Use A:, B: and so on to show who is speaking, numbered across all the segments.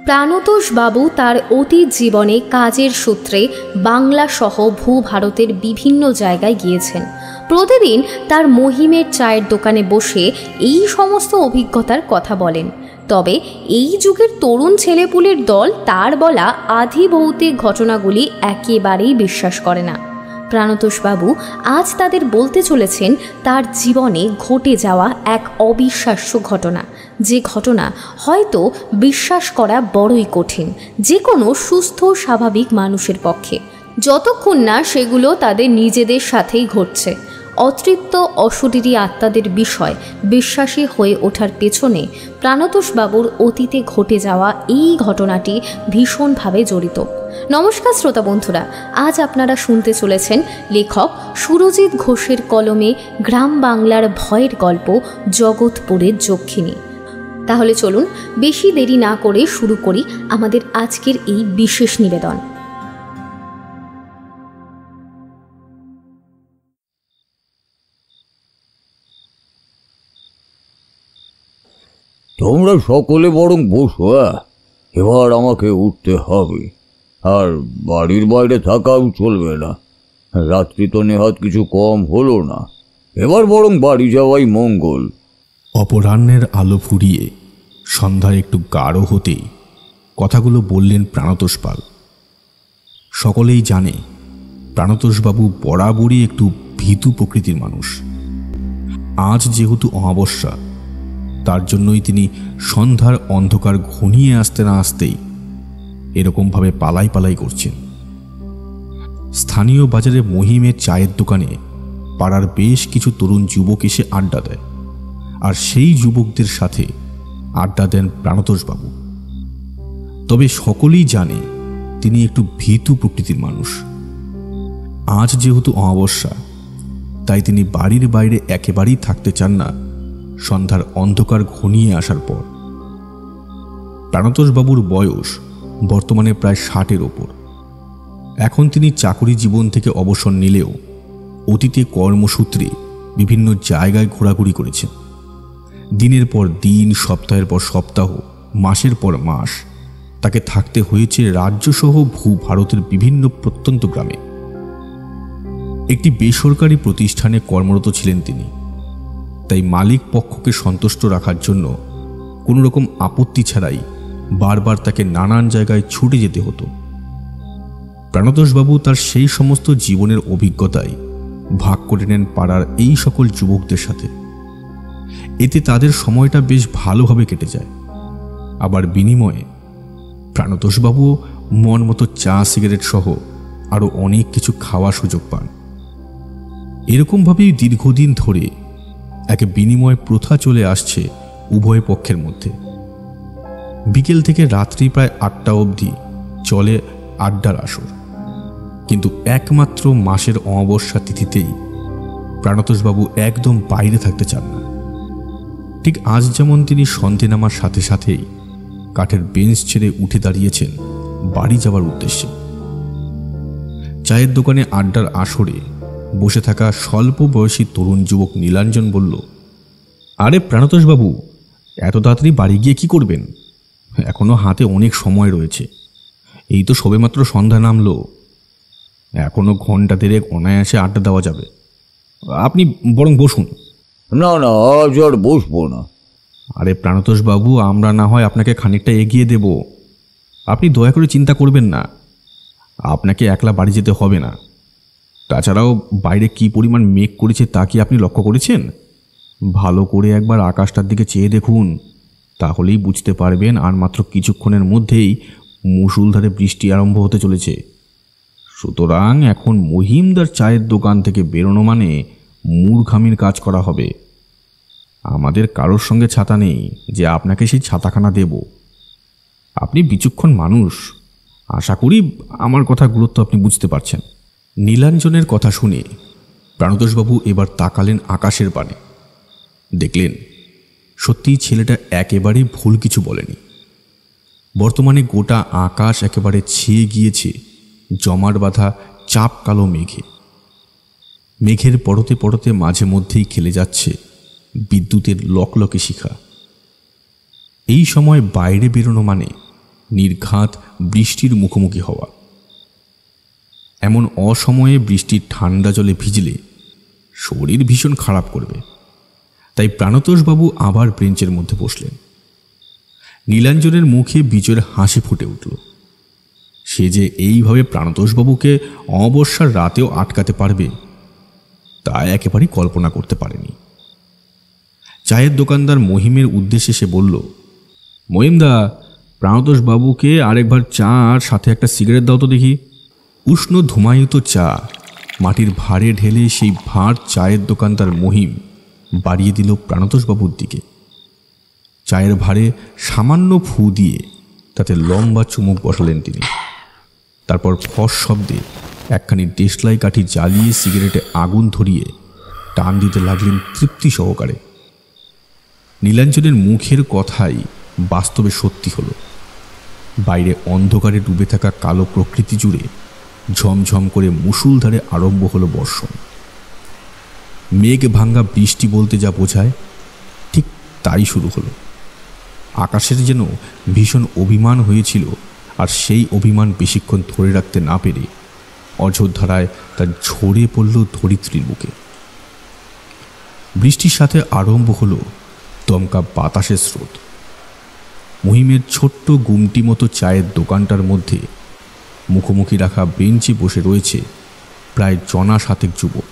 A: প্রাণতোষ বাবু তার অতীত জীবনে কাজের সূত্রে বাংলা সহ ভূভারতের বিভিন্ন জায়গায় গিয়েছেন। প্রতিদিন তার মহিমের চায়ের দোকানে বসে এই সমস্ত অভিজ্ঞতার কথা বলেন। তবে এই যুগের তরুণ ছেলেপুলের দল তার বলা আধি ভৌতিক ঘটনাগুলি একেবারেই বিশ্বাস করে না। প্রাণতোষবাবু আজ তাদের বলতে চলেছেন তার জীবনে ঘটে যাওয়া এক অবিশ্বাস্য ঘটনা, যে ঘটনা হয়তো বিশ্বাস করা বড়ই কঠিন যে কোনো সুস্থ স্বাভাবিক মানুষের পক্ষে, যতক্ষণ না সেগুলো তাদের নিজেদের সাথেই ঘটছে। অতৃপ্ত অশরীরী আত্মাদের বিষয় বিশ্বাসী হয়ে ওঠার পেছনে প্রাণতোষবাবুর অতীতে ঘটে যাওয়া এই ঘটনাটি ভীষণভাবে জড়িত। নমস্কার শ্রোতা বন্ধুরা, আজ আপনারা শুনতে চলেছেন লেখক সুরজিৎ ঘোষের কলমে গ্রাম বাংলার ভয়ের গল্প জগৎপুরের যক্ষিণী। তাহলে চলুন বেশি দেরি না করে শুরু করি আমাদের আজকের এই বিশেষ নিবেদন।
B: তোমরা সকলে বরং বসো, এবার আমাকে উঠতে হবে, আর বাড়ির বাইরে থাকাও চলবে না। রাত্রি তো নেহাত কিছু কম হলো না, এবার বরং বাড়ি যাওয়াই মঙ্গল।
C: অপরাহ্নের আলো ফুরিয়ে সন্ধ্যা একটু গাঢ় হতেই কথাগুলো বললেন প্রাণতোষ পাল। সকলেই জানে প্রাণতোষবাবু বরাবরই একটু ভীতু প্রকৃতির মানুষ। আজ যেহেতু অমাবস্যা, তার জন্যই তিনি সন্ধ্যার অন্ধকার ঘনিয়ে আসতে না আসতেই এরকমভাবে পালাই পালাই করছেন। স্থানীয় বাজারে মহিমের চায়ের দোকানে পাড়ার বেশ কিছু তরুণ যুবক এসে আড্ডা দেয়, আর সেই যুবকদের সাথে আড্ডা দেন প্রাণতোষবাবু। তবে সকলেই জানে তিনি একটু ভীতু প্রকৃতির মানুষ। আজ যেহেতু অমাবস্যা, তাই তিনি বাড়ির বাইরে একেবারেই থাকতে চান না সন্ধ্যার অন্ধকার ঘনিয়ে আসার পর। প্রাণতোষবাবুর বয়স বর্তমানে প্রায় 60-এর ওপর। এখন তিনি চাকরি জীবন থেকে অবসর নিলেও অতীতে কর্মসূত্রে বিভিন্ন জায়গায় ঘোরাঘুরি করেছেন। দিনের পর দিন, সপ্তাহের পর সপ্তাহ, মাসের পর মাস তাকে থাকতে হয়েছে রাজ্যসহ ভূভারতের বিভিন্ন প্রত্যন্ত গ্রামে। একটি বেসরকারি প্রতিষ্ঠানে কর্মরত ছিলেন তিনি, তাই মালিক পক্ষকে সন্তুষ্ট রাখার জন্য কোনো রকম আপত্তি ছাড়াই বারবার তাকে নানান জায়গায় ছুটে যেতে হতো। প্রাণতোষবাবু তার সেই সমস্ত জীবনের অভিজ্ঞতাই ভাগ করে নেন পাড়ার এই সকল যুবকদের সাথে। এতে তাদের সময়টা বেশ ভালোভাবে কেটে যায়। আবার বিনিময়ে প্রাণতোষবাবুও মন মতো চা, সিগারেট সহ আরও অনেক কিছু খাওয়ার সুযোগ পান। এরকমভাবেই দীর্ঘদিন ধরে এক বিনিময় প্রথা চলে আসছে উভয় পক্ষের মধ্যে। বিকেল থেকে রাত্রি প্রায় 8টা অবধি চলে আড্ডার আসর, কিন্তু একমাত্র মাসের অমাবস্যা তিথিতেই প্রাণতোষবাবু একদম বাইরে থাকতে চান না। ঠিক আজ যেমন তিনি সন্ধে নামার সাথে সাথেই কাঠের বেঞ্চ ছেড়ে উঠে দাঁড়িয়েছেন বাড়ি যাওয়ার উদ্দেশ্যে। চায়ের দোকানে আড্ডার আসরে বসে থাকা স্বল্প বয়সী তরুণ যুবক নীলাঞ্জন বলল, আরে প্রাণতোষবাবু, এত তাড়াতাড়ি বাড়ি গিয়ে কি করবেন? এখনো হাতে অনেক সময় রয়েছে, এই তো সবেমাত্র সন্ধ্যা নামলো, এখনো ঘন্টা দেড়েক অনায়াসে আড্ডা দেওয়া যাবে। আপনি বরং বসুন।
B: না না, আজ আর বসবো না।
C: আরে প্রাণতোষবাবু, আমরা না হয় আপনাকে খানিকটা এগিয়ে দেব, আপনি দয়া করে চিন্তা করবেন না। আপনাকে একলা বাড়ি যেতে হবে না। তাছাড়াও বাইরে কি পরিমাণ মেঘ করেছে তা কি আপনি লক্ষ্য করেছেন? ভালো করে একবার আকাশটার দিকে চেয়ে দেখুন, তাহলেই বুঝতে পারবেন আর মাত্র কিছুক্ষণের মধ্যেই মুষলধারে বৃষ্টি আরম্ভ হতে চলেছে। সুতরাং এখন মহিমদার চায়ের দোকান থেকে বেরোনো মানে মূর্খামির কাজ করা হবে। আমাদের কারোর সঙ্গে ছাতা নেই যে আপনাকে সেই ছাতাখানা দেব। আপনি বিচক্ষণ মানুষ, আশা করি আমার কথার গুরুত্ব আপনি বুঝতে পারছেন। নীলাঞ্জনের কথা শুনে প্রাণতোষবাবু এবার তাকালেন আকাশের পানে। দেখলেন সত্যিই ছেলেটা একেবারেই ভুল কিছু বলেনি। বর্তমানে গোটা আকাশ একেবারে ছেয়ে গিয়েছে জমাট বাঁধা চাপ কালো মেঘে। মেঘের পরতে পরতে মাঝে মধ্যেই খেলে যাচ্ছে বিদ্যুতের লকলকে শিখা। এই সময় বাইরে বেরোনো মানে নির্ঘাত বৃষ্টির মুখোমুখি হওয়া। এমন অসময়ে বৃষ্টির ঠান্ডা জলে ভিজলে শরীর ভীষণ খারাপ করবে, তাই প্রাণতোষবাবু আবার বেঞ্চের মধ্যে বসলেন। নীলাঞ্জনের মুখে বিজয়ের হাসি ফুটে উঠল। সে যে এইভাবে প্রাণতোষবাবুকে অমাবস্যার রাতেও আটকাতে পারবে তা একেবারেই কল্পনা করতে পারেনি। চায়ের দোকানদার মহিমের উদ্দেশ্যে সে বলল, মহিমদা, প্রাণতোষবাবুকে আরেকবার চা আর সাথে একটা সিগারেট দাও তো দেখি। উষ্ণ ধুমায়িত চা মাটির ভাঁড়ে ঢেলে সেই ভাঁড় চায়ের দোকানদার মহিম বাড়িয়ে দিল প্রাণতোষবাবুর দিকে। চায়ের ভাঁড়ে সামান্য ফু দিয়ে তাতে লম্বা চুমুক বসালেন তিনি। তারপর ফস শব্দে একখানি দেশলাই কাঠি জ্বালিয়ে সিগারেটে আগুন ধরিয়ে টান দিতে লাগলেন তৃপ্তি সহকারে। নীলাঞ্জনের মুখের কথাই বাস্তবে সত্যি হলো। বাইরে অন্ধকারে ডুবে থাকা কালো প্রকৃতি জুড়ে ঝমঝম করে মুষলধারে আরম্ভ হলো বর্ষণ। মেঘ ভাঙ্গা বৃষ্টি বলতে যা বোঝায় ঠিক তাই শুরু হলো। আকাশের যেন ভীষণ অভিমান হয়েছিল, আর সেই অভিমান বেশিক্ষণ ধরে রাখতে না পেরে অঝোরধারায় তার ঝরে পড়ল ধরিত্রীর বুকে। বৃষ্টির সাথে আরম্ভ হলো দমকা বাতাসের স্রোত। মহিমের ছোট্ট গুমটি মতো চায়ের দোকানটার মধ্যে মুখোমুখি রাখা বেঞ্চে বসে রয়েছে প্রায় 7 যুবক।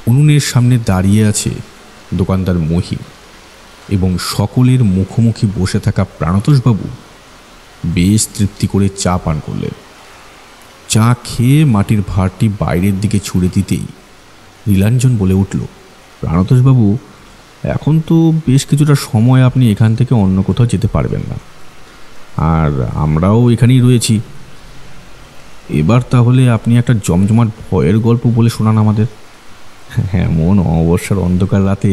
C: উনুনের সামনে দাঁড়িয়ে আছে দোকানদার মহিম, এবং সকলের মুখোমুখি বসে থাকা প্রাণতোষবাবু বেশ তৃপ্তি করে চা পান করলেন। চা খেয়ে মাটির ভাঁড়টি বাইরের দিকে ছুঁড়ে দিতেই নীলাঞ্জন বলে উঠল, প্রাণতোষবাবু, এখন তো বেশ কিছুটা সময় আপনি এখান থেকে অন্য কোথাও যেতে পারবেন না, আর আমরাও এখানেই রয়েছি। এবার তাহলে আপনি একটা জমজমাট ভয়ের গল্প বলে শোনান আমাদের। হ্যাঁ, এমন অমাবস্যার অন্ধকার রাতে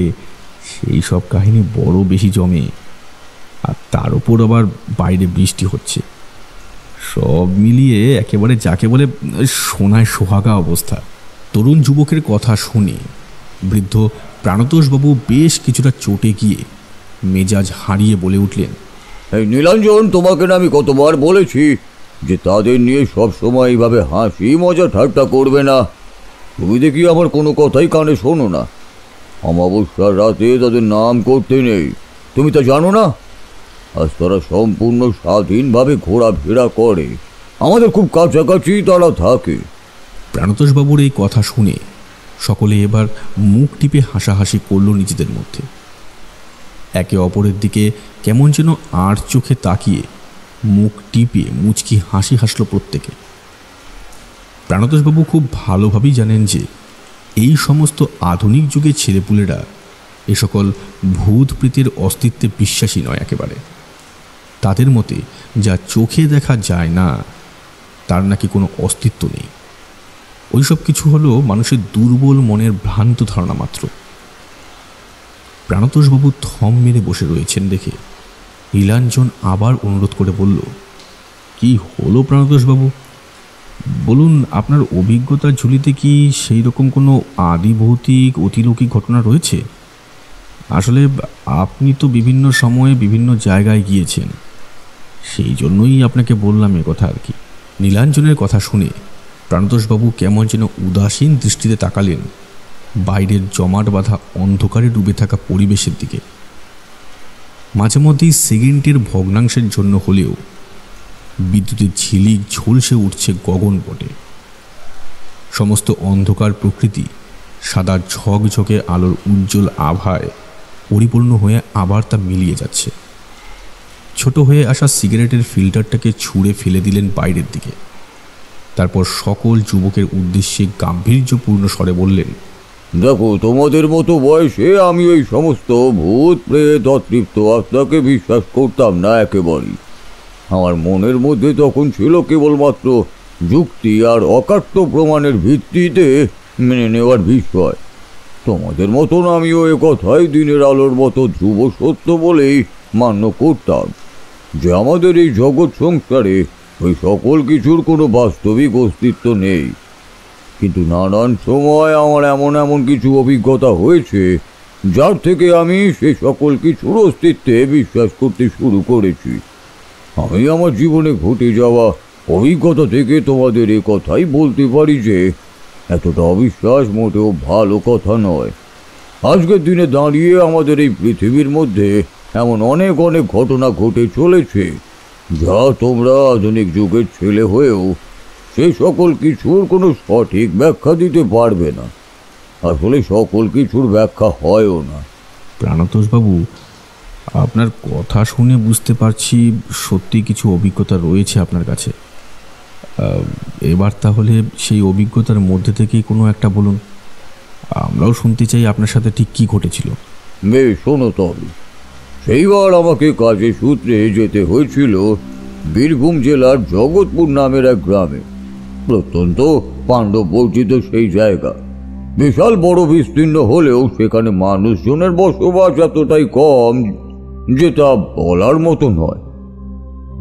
C: সেই সব কাহিনী বড় বেশি জমে, আর তার উপর আবার বাইরে বৃষ্টি হচ্ছে। সব মিলিয়ে একেবারে যাকে বলে সোনায় সোহাগা অবস্থা। তরুণ যুবকের কথা শুনে বৃদ্ধ প্রাণতোষবাবু বেশ কিছুটা চটে গিয়ে মেজাজ হারিয়ে বলে উঠলেন,
B: এই নীলাঞ্জন, তোমাকে না আমি কতবার বলেছি যে তাদের নিয়ে সব সময় এইভাবে হাসি মজা ঠাট্টা করবে না। তুমি দেখি আমার কোনো কথাই কানে শোনো না। অমাবস্যার রাতে তাদের নাম করতে নেই, তুমি তা জানো না? আজ তারা সম্পূর্ণ স্বাধীনভাবে ঘোরাফেরা করে, আমাদের খুব কাছাকাছি তারা থাকে।
C: প্রাণতোষবাবুর এই কথা শুনে সকলে এবার মুখ টিপে হাসাহাসি করল নিজেদের মধ্যে। একে অপরের দিকে কেমন যেন আর চোখে তাকিয়ে মুখ টিপে মুচকি হাসি হাসল প্রত্যেকে। প্রাণতোষবাবু খুব ভালোভাবেই জানেন যে এই সমস্ত আধুনিক যুগের ছেলেপুলেরা এ সকল ভূত প্রেতের অস্তিত্বে বিশ্বাসী নয় একেবারে। তাদের মতে যা চোখে দেখা যায় না তার নাকি কোনো অস্তিত্ব নেই। ওইসব কিছু হলো মানুষের দুর্বল মনের ভ্রান্ত ধারণা মাত্র। প্রাণতোষবাবু থম মেরে বসে রয়েছেন দেখে নীলাঞ্জন আবার অনুরোধ করে বলল, কি হলো প্রাণতোষবাবু, বলুন, আপনার অভিজ্ঞতার ঝুলিতে কি সেই রকম কোনো আদিভৌতিক অতিলৌকিক ঘটনা রয়েছে? আসলে আপনি তো বিভিন্ন সময়ে বিভিন্ন জায়গায় গিয়েছেন, সেই জন্যই আপনাকে বললাম এ কথা আর কি। নীলাঞ্জনের কথা শুনে প্রাণতোষবাবু কেমন যেন উদাসীন দৃষ্টিতে তাকালেন বাইরের জমাট বাঁধা অন্ধকারে ডুবে থাকা পরিবেশের দিকে। মাঝে মধ্যেই সেকেন্ডের ভগ্নাংশের জন্য হলেও বিদ্যুতের ঝিলিক ঝলসে উঠছে গগনপটে। সমস্ত অন্ধকার প্রকৃতি সাদা ঝকঝকে আলোর উজ্জ্বল আভায় পরিপূর্ণ হয়ে আবার তা মিলিয়ে যাচ্ছে। ছোট হয়ে আসা সিগারেটের ফিল্টারটাকে ছুঁড়ে ফেলে দিলেন বাইরের দিকে। তারপর সকল যুবকের উদ্দেশ্যে গাম্ভীর্যপূর্ণ স্বরে বললেন,
B: দেখো, তোমাদের মতো বয়সে আমি ওই সমস্ত ভূত প্রেত অতৃপ্ত আত্মাকে বিশ্বাস করতাম না একেবারেই। আমার মনের মধ্যে তখন ছিল কেবলমাত্র যুক্তি আর অকাট্য প্রমাণের ভিত্তিতে মেনে নেওয়ার বিষয়। তোমাদের মতন আমিও এ কথাই দিনের আলোর মতো ধ্রুব সত্য বলেই মান্য করতাম যে আমাদের এই জগৎ সংসারে ওই সকল কিছুর কোনো বাস্তবিক অস্তিত্ব নেই। কিন্তু নানান সময় আমার এমন কিছু অভিজ্ঞতা হয়েছে যার থেকে আমি সে সকল কিছুর অস্তিত্বে বিশ্বাস করতে শুরু করেছি। আমি আমার জীবনে ঘটে যাওয়া অভিজ্ঞতা থেকে তোমাদের এ কথাই বলতে পারি যে এতটা অবিশ্বাস মোটেও ভালো কথা নয়। আজকের দিনে দাঁড়িয়ে আমাদের এই পৃথিবীর মধ্যে এমন অনেক অনেক ঘটনা ঘটে চলেছে যা তোমরা আধুনিক যুগের ছেলে হয়েও সে সকল কিছুর কোনো সঠিক ব্যাখ্যা দিতে পারবে না। আসলে সকল কিছুর ব্যাখ্যা হয়ও না।
C: প্রাণতোষবাবু, আপনার কথা শুনে বুঝতে পারছি সত্যি কিছু অভিজ্ঞতা রয়েছে আপনার কাছে। এবার তাহলে সেই অভিজ্ঞতার মধ্যে থেকেই কোনো একটা বলুন, আমরাও শুনতে চাই আপনার সাথে ঠিক কী ঘটেছিল।
B: বেশ, শোনো তবে। সেইবার আমাকে কাজের সূত্রে যেতে হয়েছিল বীরভূম জেলার জগৎপুর নামের এক গ্রামে। প্রত্যন্ত পাণ্ডব বর্জিত সেই জায়গা, বিশাল বড় বিস্তীর্ণ হলেও সেখানে মানুষজনের বসবাস এতটাই কম যে তা বলার মতো নয়।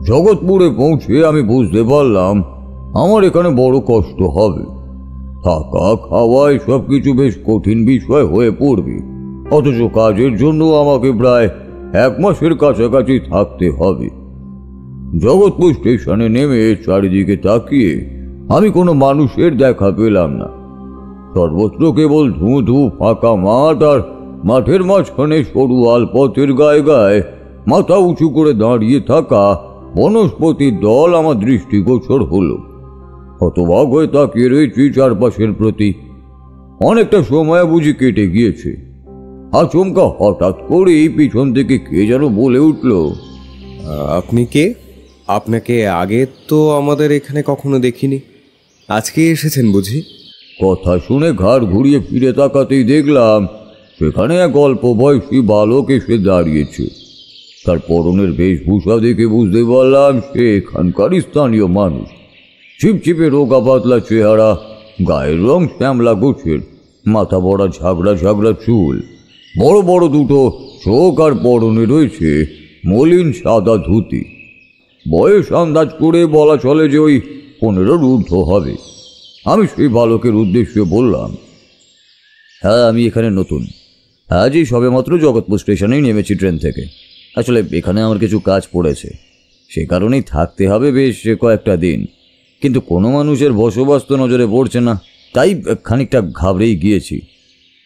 B: জগৎপুরে পৌঁছে আমি বুঝতে পারলাম আমার এখানে বড় কষ্ট হবে। থাকা খাওয়া সব কিছু বেশ কঠিন বিষয় হয়ে পড়বে, অথচ কাজের জন্য আমাকে প্রায় 1 মাসের কাছাকাছি থাকতে হবে। জগৎপুর স্টেশনে নেমে চারিদিকে তাকিয়ে আমি কোনো মানুষের দেখা পেলাম না। সর্বত্র কেবল ধুঁ ধুঁ ফাঁকা মাঠ, আর মাঠের মাঝখানে সরু আলপথের গায়ে গায়ে মাথা উঁচু করে দাঁড়িয়ে থাকা বনস্পতির দল আমার দৃষ্টিগোচর হলো। হতবাক হয়ে তাকিয়ে রয়েছি চারপাশের প্রতি। অনেকটা সময় বুঝি কেটে গিয়েছে। আচমকা হঠাৎ করেই পিছন থেকে কে যেন বলে উঠল,
D: আপনি কে? আপনাকে আগে তো আমাদের এখানে কখনো দেখিনি, আজকে এসেছেন বুঝি?
B: কথা শুনে ঘাড় ঘুরিয়ে ফিরে তাকাতেই দেখলাম সেখানে এক অল্প বয়সী বালক এসে দাঁড়িয়েছে। তার পরনের বেশভূষা দেখে বুঝতে পারলাম সে এখানকার স্থানীয় মানুষ। ছিপছিপে রোগা পাতলা চেহারা, গায়ের রং শ্যামলা গোছের, মাথা বড়া ঝাগড়া ঝাগড়া চুল, বড় বড় দুটো চোখ, আর পরনে রয়েছে মলিন সাদা ধুতি। বয়স আন্দাজ করে বলা চলে যে ওই 15-র ঊর্ধ্ব হবে। আমি সেই বালকের উদ্দেশ্যে বললাম, হ্যাঁ, আমি এখানে নতুন, আজই সবেমাত্র জগৎপুর স্টেশনেই নেমেছি ট্রেন থেকে। আসলে এখানে আমার কিছু কাজ পড়েছে, সে কারণেই থাকতে হবে বেশ কয়েকটা দিন। কিন্তু কোনো মানুষের বসবাস তো নজরে পড়ছে না, তাই খানিকটা ঘাবড়েই গিয়েছি।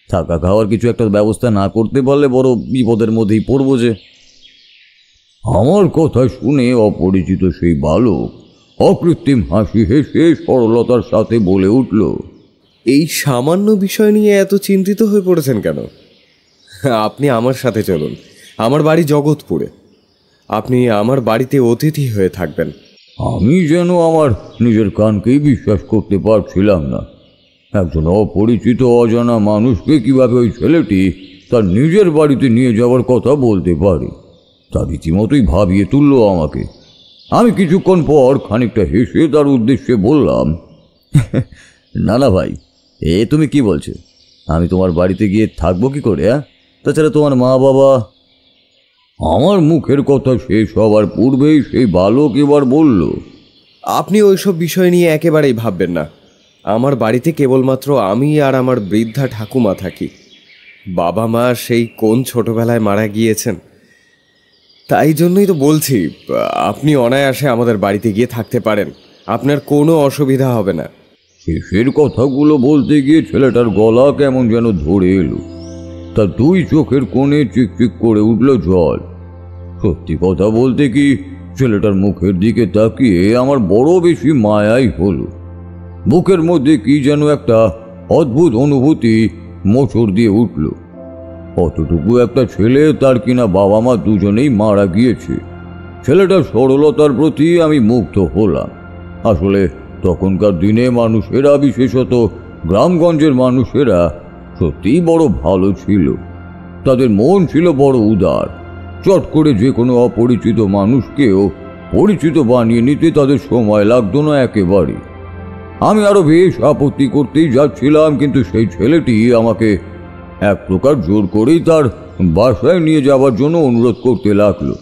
B: থাকা খাওয়ার কিছু একটা ব্যবস্থা না করতে পারলে বড় বিপদের মধ্যেই পড়ব যে। আমার কথা শুনে অপরিচিত সেই বালক অকৃত্রিম হাসি হেসে সরলতার সাথে বলে উঠল,
D: এই সামান্য বিষয় নিয়ে এত চিন্তিত হয়ে পড়েছেন কেন? আপনি আমার সাথে চলুন, আমার বাড়ি জগৎপুরে। আপনি আমার বাড়িতে অতিথি হয়ে থাকবেন।
B: আমি যেন আমার নিজের কানকেই বিশ্বাস করতে পারছিলাম না। একজন অপরিচিত অজানা মানুষকে কিভাবে ওই ছেলেটি তার নিজের বাড়িতে নিয়ে যাওয়ার কথা বলতে পারে, তা রীতিমতোই ভাবিয়ে তুলল আমাকে। আমি কিছুক্ষণ পর খানিকটা হেসে তার উদ্দেশ্যে বললাম, না না ভাই, এ তুমি কি বলছো? আমি তোমার বাড়িতে গিয়ে থাকবো কি করে? তাছাড়া তোমার মা বাবা। আমার মুখের কথা শেষ হওয়ার পূর্বেই সেই বালক এবার বলল,
D: আপনি ওইসব বিষয় নিয়ে একেবারেই ভাববেন না। আমার বাড়িতে কেবলমাত্র আমি আর আমার বৃদ্ধা ঠাকুমা থাকি। বাবা মা সেই কোন ছোটবেলায় মারা গিয়েছেন। তাই জন্যই তো বলছি, আপনি অনায়াসে আমাদের বাড়িতে গিয়ে থাকতে পারেন, আপনার কোনো অসুবিধা হবে না।
B: শেষের কথাগুলো বলতে গিয়ে ছেলেটার গলা কেমন যেন ধরে এলো। তার 2 চোখের কোণে চিকচিক করে উঠল জল। সত্যি কথা বলতে কি, ছেলেটার মুখের দিকে তাকিয়ে আমার বড় বেশি মায়াই হলো। বুকের মধ্যে কি যেন একটা অদ্ভুত অনুভূতি মোচড় দিয়ে উঠল। অতটুকু একটা ছেলে, তার কিনা বাবা মা দুজনেই মারা গিয়েছে। ছেলেটার সরলতার প্রতি আমি মুগ্ধ হলাম। আসলে তখনকার দিনে মানুষেরা, বিশেষত গ্রামগঞ্জের মানুষেরা সত্যিই বড় ভালো ছিল। তাদের মন ছিল বড় উদার। চট করে যে কোনো অপরিচিত মানুষকেও পরিচিত বানিয়ে নিতে তাদের সময় লাগতো না একেবারে। আমি আরো বেশ আপত্তি করতেই যাচ্ছিলাম, কিন্তু সেই ছেলেটি আমাকে এক প্রকার জোর করেই তার বাসায় নিয়ে যাওয়ার জন্য অনুরোধ করতে লাগলো।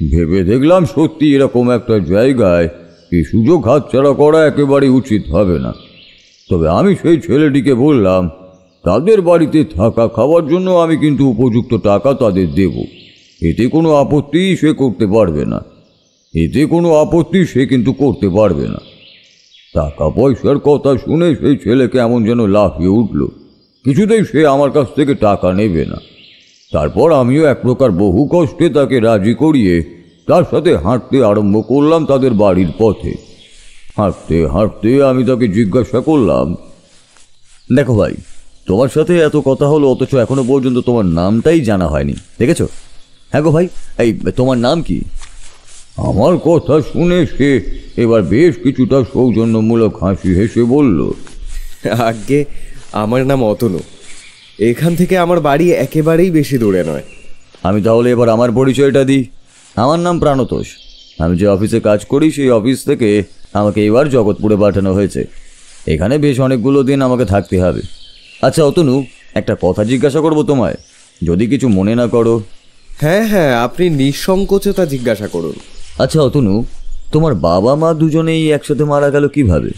B: ভেবে দেখলাম সত্যি এরকম একটা জায়গায় এই সুযোগ হাতছাড়া করা একেবারে উচিত হবে না। তবে আমি সেই ছেলেটিকে বললাম, তাদের বাড়িতে থাকা খাওয়ার জন্য আমি কিন্তু উপযুক্ত টাকা তাদের দেব, এতে কোনো আপত্তি সে করতে পারবে না। এতে কোনো আপত্তি সে কিন্তু করতে পারবে না। টাকা পয়সার কথা শুনে সেই ছেলে কেমন যেন লাফিয়ে উঠল। কিছুতেই সে আমার কাছ থেকে টাকা নেবে না। তারপর আমিও এক প্রকার বহু কষ্টে তাকে রাজি করিয়ে তার সাথে হাঁটতে আরম্ভ করলাম তাদের বাড়ির পথে। হাঁটতে হাঁটতে আমি তাকে জিজ্ঞাসা করলাম, দেখো ভাই, তোমার সাথে এত কথা হলো অথচ এখনো পর্যন্ত তোমার নামটাই জানা হয়নি, দেখেছো? হ্যাঁ গো ভাই, এই তোমার নাম কি? আমার কথা শুনে সে এবার বেশ কিছুটা সৌজন্যমূলক হাসি হেসে বলল,
D: আজ্ঞে, আমার নাম অতনু। এখান থেকে আমার বাড়ি একেবারেই বেশি দূরে নয়।
B: আমি তাহলে এবার আমার পরিচয়টা দিই। আমার নাম প্রাণতোষ। আমি যে অফিসে কাজ করি সেই অফিস থেকে আমাকে এবার জগৎপুরে পাঠানো হয়েছে। এখানে বেশ অনেকগুলো দিন আমাকে থাকতে হবে। আচ্ছা অতনু, একটা কথা জিজ্ঞাসা করব তোমায়, যদি কিছু মনে না করো।
D: হ্যাঁ হ্যাঁ, আপনি নিঃসংকোচে তা জিজ্ঞাসা করুন।
B: আচ্ছা অতনু, তোমার বাবা মা দুজনেই একসাথে মারা গেল কিভাবে?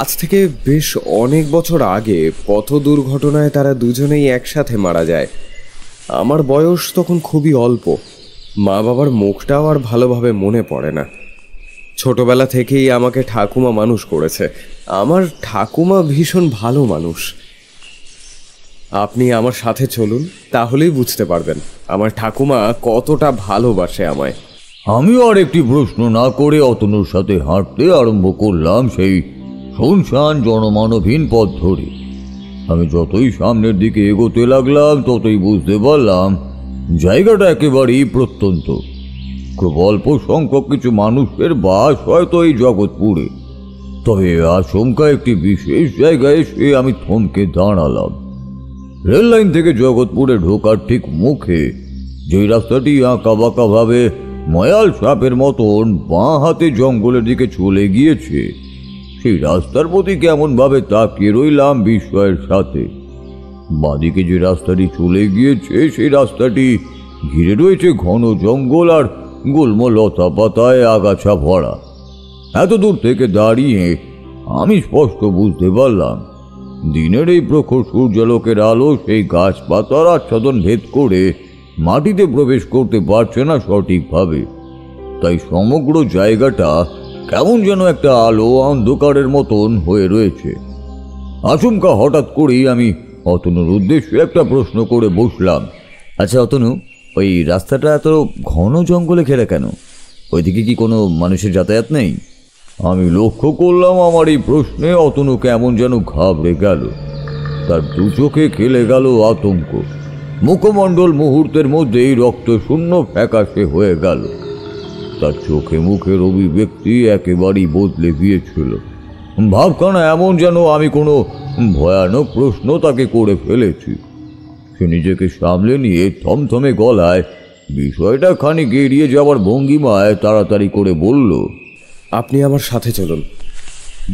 D: আজ থেকে বেশ অনেক বছর আগে পথ দুর্ঘটনায় তারা দুজনেই একসাথে মারা যায়। আমার বয়স তখন খুবই অল্প। মা বাবার মুখটাও আর ভালোভাবে মনে পড়ে না। ছোটবেলা থেকেই আমাকে ঠাকুমা মানুষ করেছে। আমার ঠাকুমা ভীষণ ভালো মানুষ। আপনি আমার সাথে চলুন, তাহলেই বুঝতে পারবেন আমার ঠাকুমা কতটা ভালোবাসে আমায়।
B: আমিও আর একটি প্রশ্ন না করে অতনুর সাথে হাঁটতে আরম্ভ করলাম সেই শুনশান জনমানবহীন পথ ধরে। আমি যতই সামনের দিকে এগোতে লাগলাম ততই বুঝতে পারলাম জায়গাটা একেবারেই প্রত্যন্ত। খুব অল্প সংখ্যক কিছু মানুষের বাস হয়তো এই জগৎপুরে। তবে আচমকা একটি বিশেষ জায়গায় এসে আমি থমকে দাঁড়ালাম। রেল লাইন থেকে জগৎপুরে ঢোকার ঠিক মুখে যে রাস্তাটি আঁকা বাঁকা ভাবে ময়াল সাপের মতন বাঁ হাতে জঙ্গলের দিকে চলে গিয়েছে, সেই রাস্তার প্রতি কেমন ভাবে তাকিয়ে রইলাম বিস্ময়ের সাথে। বাঁদিকে যে রাস্তাটি চলে গিয়েছে সেই রাস্তাটি ঘিরে রয়েছে ঘন জঙ্গল আর গুল্ম লতা পাতায় আগাছা ভরা। এত দূর থেকে দাঁড়িয়ে আমি স্পষ্ট বুঝতে পারলাম দিনের এই প্রখর সূর্যালোকের আলো সেই গাছপাতার আচ্ছাদন ভেদ করে মাটিতে প্রবেশ করতে পারছে না সঠিকভাবে। তাই সমগ্র জায়গাটা কেমন যেন একটা আলো অন্ধকারের মতন হয়ে রয়েছে। আচমকা হঠাৎ করেই আমি অতনুর উদ্দেশ্যে একটা প্রশ্ন করে বসলাম, আচ্ছা অতনু, ওই রাস্তাটা এত ঘন জঙ্গলে ঘেরা কেন? ওইদিকে কি কোনো মানুষের যাতায়াত নেই? আমি লক্ষ্য করলাম আমার এই প্রশ্নে অতনু কেমন যেন ঘাবড়ে গেল। তার দু চোখে খেলে গেল আতঙ্ক। মুখমণ্ডল মুহূর্তের মধ্যেই রক্তশূন্য ফ্যাকাশে হয়ে গেল। তার চোখে মুখের অভিব্যক্তি একেবারেই বদলে গিয়েছিল। ভাবখানা এমন যেন আমি কোনো ভয়ানক প্রশ্ন তাকে করে ফেলেছি। সে নিজেকে সামলে নিয়ে থমথমে গলায় বিষয়টা খানিক এড়িয়ে যাওয়ার ভঙ্গিমায় তাড়াতাড়ি করে বলল,
D: আপনি আমার সাথে চলুন।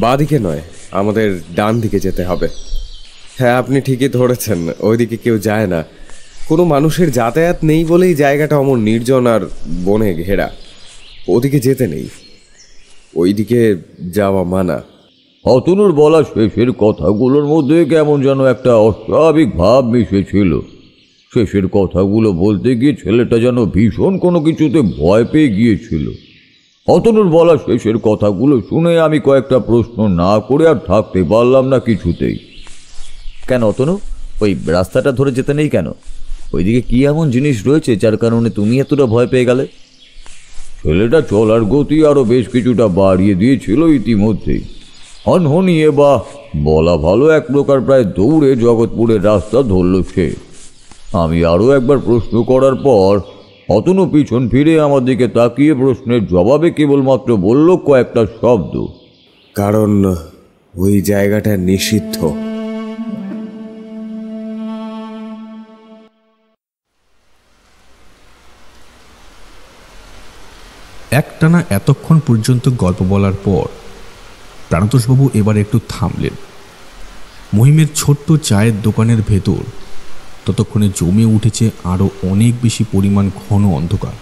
D: বাঁদিকে নয়, আমাদের ডান দিকে যেতে হবে। হ্যাঁ, আপনি ঠিকই ধরেছেন, ওইদিকে কেউ যায় না। কোনো মানুষের যাতায়াত নেই বলেই জায়গাটা অমন নির্জন আর বনে ঘেরা। ওদিকে যেতে নেই, ওইদিকে যাওয়া মানা।
B: অতনুর বলা শেষের কথাগুলোর মধ্যে কেমন যেন একটা অস্বাভাবিক ভাব মিশেছিল। শেষের কথাগুলো বলতে গিয়ে ছেলেটা যেন ভীষণ কোনো কিছুতে ভয় পেয়ে গিয়েছিল। অতনুর বলা শেষের কথাগুলো শুনে আমি কয়েকটা প্রশ্ন না করে আর থাকতে পারলাম না কিছুতেই। কেন অতনু, ওই রাস্তাটা ধরে যেতে নেই কেন? ওইদিকে কি এমন জিনিস রয়েছে যার কারণে তুমি এতটা ভয় পেয়ে গেলে? ছেলেটা চলার গতি আরো বেশ কিছুটা বাড়িয়ে দিয়েছিল ইতিমধ্যেই। হনহনিয়ে বা বলা ভালো এক প্রকার প্রায় দৌড়ে জগৎপুরের রাস্তা ধরল সে। আমি আরও একবার প্রশ্ন করার পর অতনু পিছন ফিরে আমার দিকে তাকিয়ে প্রশ্নের জবাবে কেবলমাত্র বলল কয়েকটা শব্দ,
D: কারণ ওই জায়গাটা নিষিদ্ধ।
C: একটানা এতক্ষণ পর্যন্ত গল্প বলার পর প্রাণতোষবাবু এবার একটু থামলেন। মহিমের ছোট্ট চায়ের দোকানের ভেতর ততক্ষণে জমে উঠেছে আরও অনেক বেশি পরিমাণ ঘন অন্ধকার।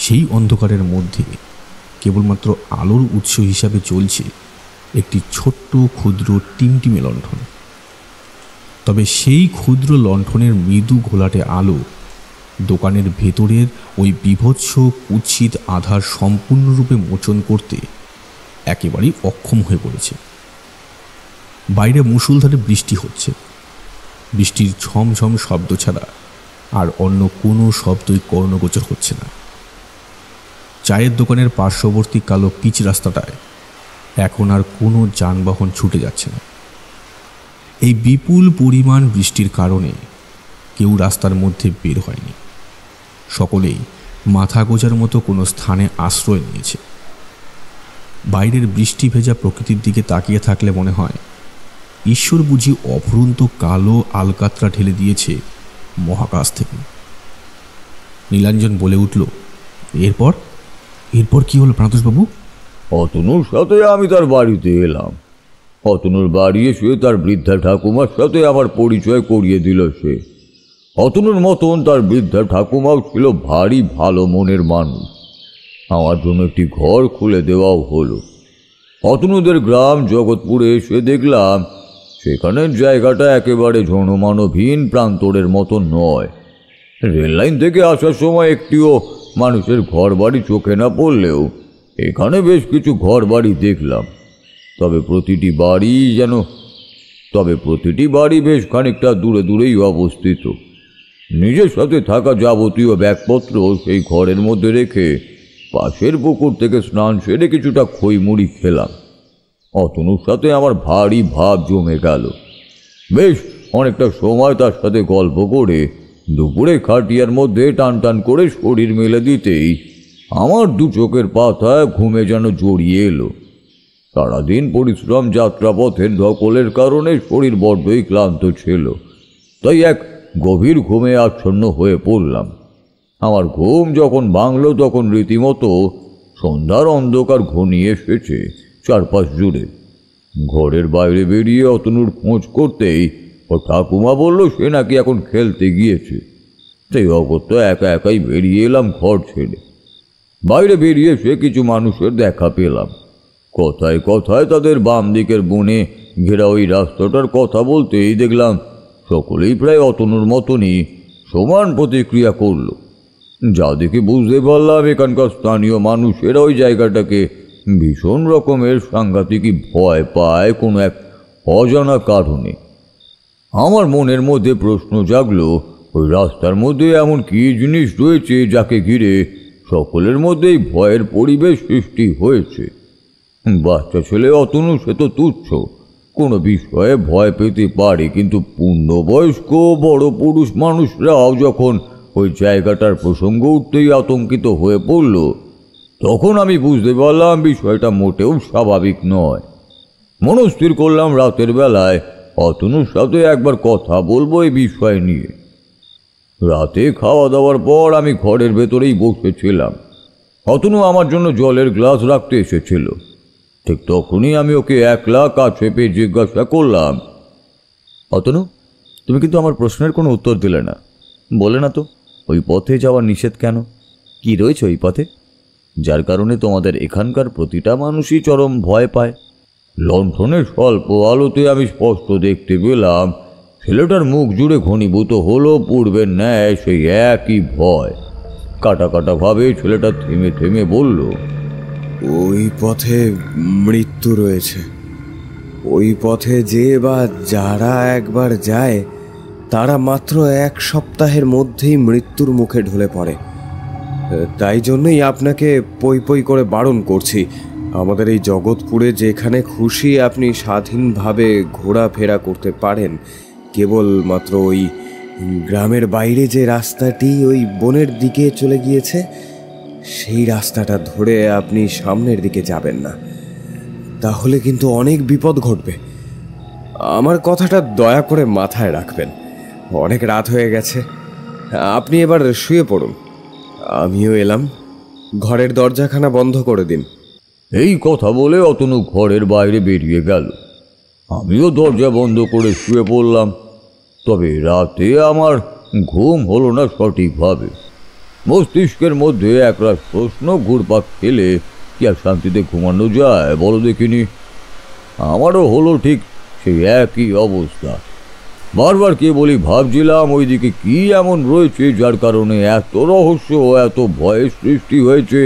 C: সেই অন্ধকারের মধ্যে কেবলমাত্র আলোর উৎস হিসাবে চলছে একটি ছোট্ট ক্ষুদ্র টিমটিমে লণ্ঠন। তবে সেই ক্ষুদ্র লণ্ঠনের মৃদু ঘোলাটে আলো দোকানের ভেতরের ওই বীভৎস কুৎসিত আধার সম্পূর্ণরূপে মোচন করতে একেবারেই অক্ষম হয়ে পড়েছে। বাইরে মুষলধারে বৃষ্টি হচ্ছে। বৃষ্টির ঝমঝম শব্দ ছাড়া আর অন্য কোনো শব্দই কর্ণগোচর হচ্ছে না। চায়ের দোকানের পার্শ্ববর্তী কালো পিচ রাস্তাটায় এখন আর কোনো যানবাহন ছুটে যাচ্ছে না। এই বিপুল পরিমাণ বৃষ্টির কারণে কেউ রাস্তার মধ্যে বের হয়নি। সকলেই মাথা গোজার মতো কোনো স্থানে আশ্রয় নিয়েছে। বাইরের বৃষ্টি ভেজা প্রকৃতির দিকে তাকিয়ে থাকলে মনে হয় ঈশ্বর বুঝি অফুরন্ত কালো আলকাতরা ঢেলে দিয়েছে মহাকাশ থেকে। নীলাঞ্জন বলে উঠল, এরপর এরপর কি হলো প্রান্তোষবাবু?
B: অতনুর সাথে আমি তার বাড়িতে এলাম। অতনুর বাড়ি এসে তার বৃদ্ধা ঠাকুমার সাথে আমার পরিচয় করিয়ে দিল সে। অতনুর মতন তার বৃদ্ধা ঠাকুমাও ছিল ভারী ভালো মনের মানুষ। আমার জন্য একটি ঘর খুলে দেওয়াও হলো। অতনুদের গ্রাম জগৎপুরে এসে দেখলাম সেখানের জায়গাটা একেবারে জনমানবহীন প্রান্তরের মতো নয়। রেললাইন থেকে আসার সময় একটিও মানুষের ঘর বাড়ি চোখে না পড়লেও এখানে বেশ কিছু ঘর বাড়ি দেখলাম। তবে প্রতিটি বাড়ি বেশ খানিকটা দূরে দূরেই অবস্থিত। নিজের সাথে থাকা যাবতীয় ব্যাগপত্র সেই ঘরের মধ্যে রেখে পাশের পুকুর থেকে স্নান সেরে কিছুটা খইমুড়ি খেলাম। অতনুর সাথে আমার ভারী ভাব জমে গেল। বেশ অনেকটা সময় তার সাথে গল্প করে দুপুরে খাটিয়ার মধ্যে টান টান করে শরীর মেলে দিতেই আমার দু চোখের পাতায় ঘুমে যেন জড়িয়ে এলো। সারাদিন পরিশ্রম, যাত্রাপথের ধকলের কারণে শরীর বড্ডই ক্লান্ত ছিল, তাই এক গভীর ঘুমে আচ্ছন্ন হয়ে পড়লাম। আমার ঘুম যখন ভাঙল তখন রীতিমতো সন্ধ্যার অন্ধকার ঘনিয়ে এসেছে চারপাশ জুড়ে। ঘরের বাইরে বেরিয়ে অতনুর খোঁজ করতেই ও ঠাকুমা বলল সে নাকি এখন খেলতে গিয়েছে। সেই অগত্যা একা একাই বেরিয়ে এলাম ঘর ছেড়ে। বাইরে বেরিয়ে সে কিছু মানুষের দেখা পেলাম। কথায় কথায় তাদের বাম দিকের বনে ঘেরা ওই রাস্তাটার কথা বলতেই দেখলাম সকলেই প্রায় অতনুর মতনই সমান প্রতিক্রিয়া করল। যা দেখে বুঝতে পারলাম এখানকার স্থানীয় মানুষেরা ওই জায়গাটাকে ভীষণ রকমের সাংঘাতিকই ভয় পায় কোনো এক অজানা কারণে। আমার মনের মধ্যে প্রশ্ন জাগলো, ওই রাস্তার মধ্যে এমন কী জিনিস রয়েছে যাকে ঘিরে সকলের মধ্যেই ভয়ের পরিবেশ সৃষ্টি হয়েছে। বাচ্চা ছেলে অতনু সে তো তুচ্ছ, কোনো বিষয়ে ভয় পেতে পারে, কিন্তু পূর্ণবয়স্ক বড় পুরুষ মানুষরাও যখন ওই জায়গাটার প্রসঙ্গ উঠতেই আতঙ্কিত হয়ে পড়ল, তখন আমি বুঝতে পারলাম বিষয়টা মোটেও স্বাভাবিক নয়। মনস্থির করলাম রাতের বেলায় অতনুর সাথে একবার কথা বলবো এই বিষয় নিয়ে। রাতে খাওয়া দাওয়ার পর আমি ঘরের ভেতরেই বসেছিলাম। অতনু আমার জন্য জলের গ্লাস রাখতে এসেছিল। ঠিক তখনই আমি ওকে একলা কাছে পেয়ে জিজ্ঞাসা করলাম,
E: অতনু, তুমি কিন্তু আমার প্রশ্নের কোনো উত্তর দিলে না। বলে না তো ওই পথে যাওয়া নিষেধ কেন? কি রয়েছে ওই পথে যার কারণে তোমাদের এখানকার প্রতিটা মানুষই চরম ভয় পায়?
B: লণ্ঠনের স্বল্প আলোতে আমি স্পষ্ট দেখতে পেলাম ছেলেটার মুখ জুড়ে ঘনীভূত হলো পূর্বের ন্যায় সেই একই ভয়। কাটা কাটা ভাবে ছেলেটা থেমে থেমে বলল,
D: ওই পথে মৃত্যু রয়েছে। ওই পথে যে বা যারা একবার যায় তারা মাত্র 1 সপ্তাহের মধ্যেই মৃত্যুর মুখে ঢলে পড়ে। তাই জন্যই আপনাকে পই পই করে বারণ করছি, আমাদের এই জগৎপুরে যেখানে খুশি আপনি স্বাধীনভাবে ঘোরাফেরা করতে পারেন, কেবলমাত্র ওই গ্রামের বাইরে যে রাস্তাটি ওই বনের দিকে চলে গিয়েছে সেই রাস্তাটা ধরে আপনি সামনের দিকে যাবেন না, তাহলে কিন্তু অনেক বিপদ ঘটবে। আমার কথাটা দয়া করে মাথায় রাখবেন। অনেক রাত হয়ে গেছে, আপনি এবার শুয়ে পড়ুন। আমিও এলাম, ঘরের দরজাখানা বন্ধ করে দিন।
B: এই কথা বলে অতনু ঘরের বাইরে বেরিয়ে গেল। আমিও দরজা বন্ধ করে শুয়ে পড়লাম। তবে রাতে আমার ঘুম হলো না সঠিকভাবে। মস্তিষ্কের মধ্যে একরাশ প্রশ্ন ঘুরপাক খেলে কি আর শান্তিতে ঘুমানো যায় বলো দেখিনি? আমারও হলো ঠিক সেই একই অবস্থা। বারবার কেবলই ভাবছিলাম ওইদিকে কি এমন রয়েছে যার কারণে এত রহস্য ও এত ভয়ের সৃষ্টি হয়েছে।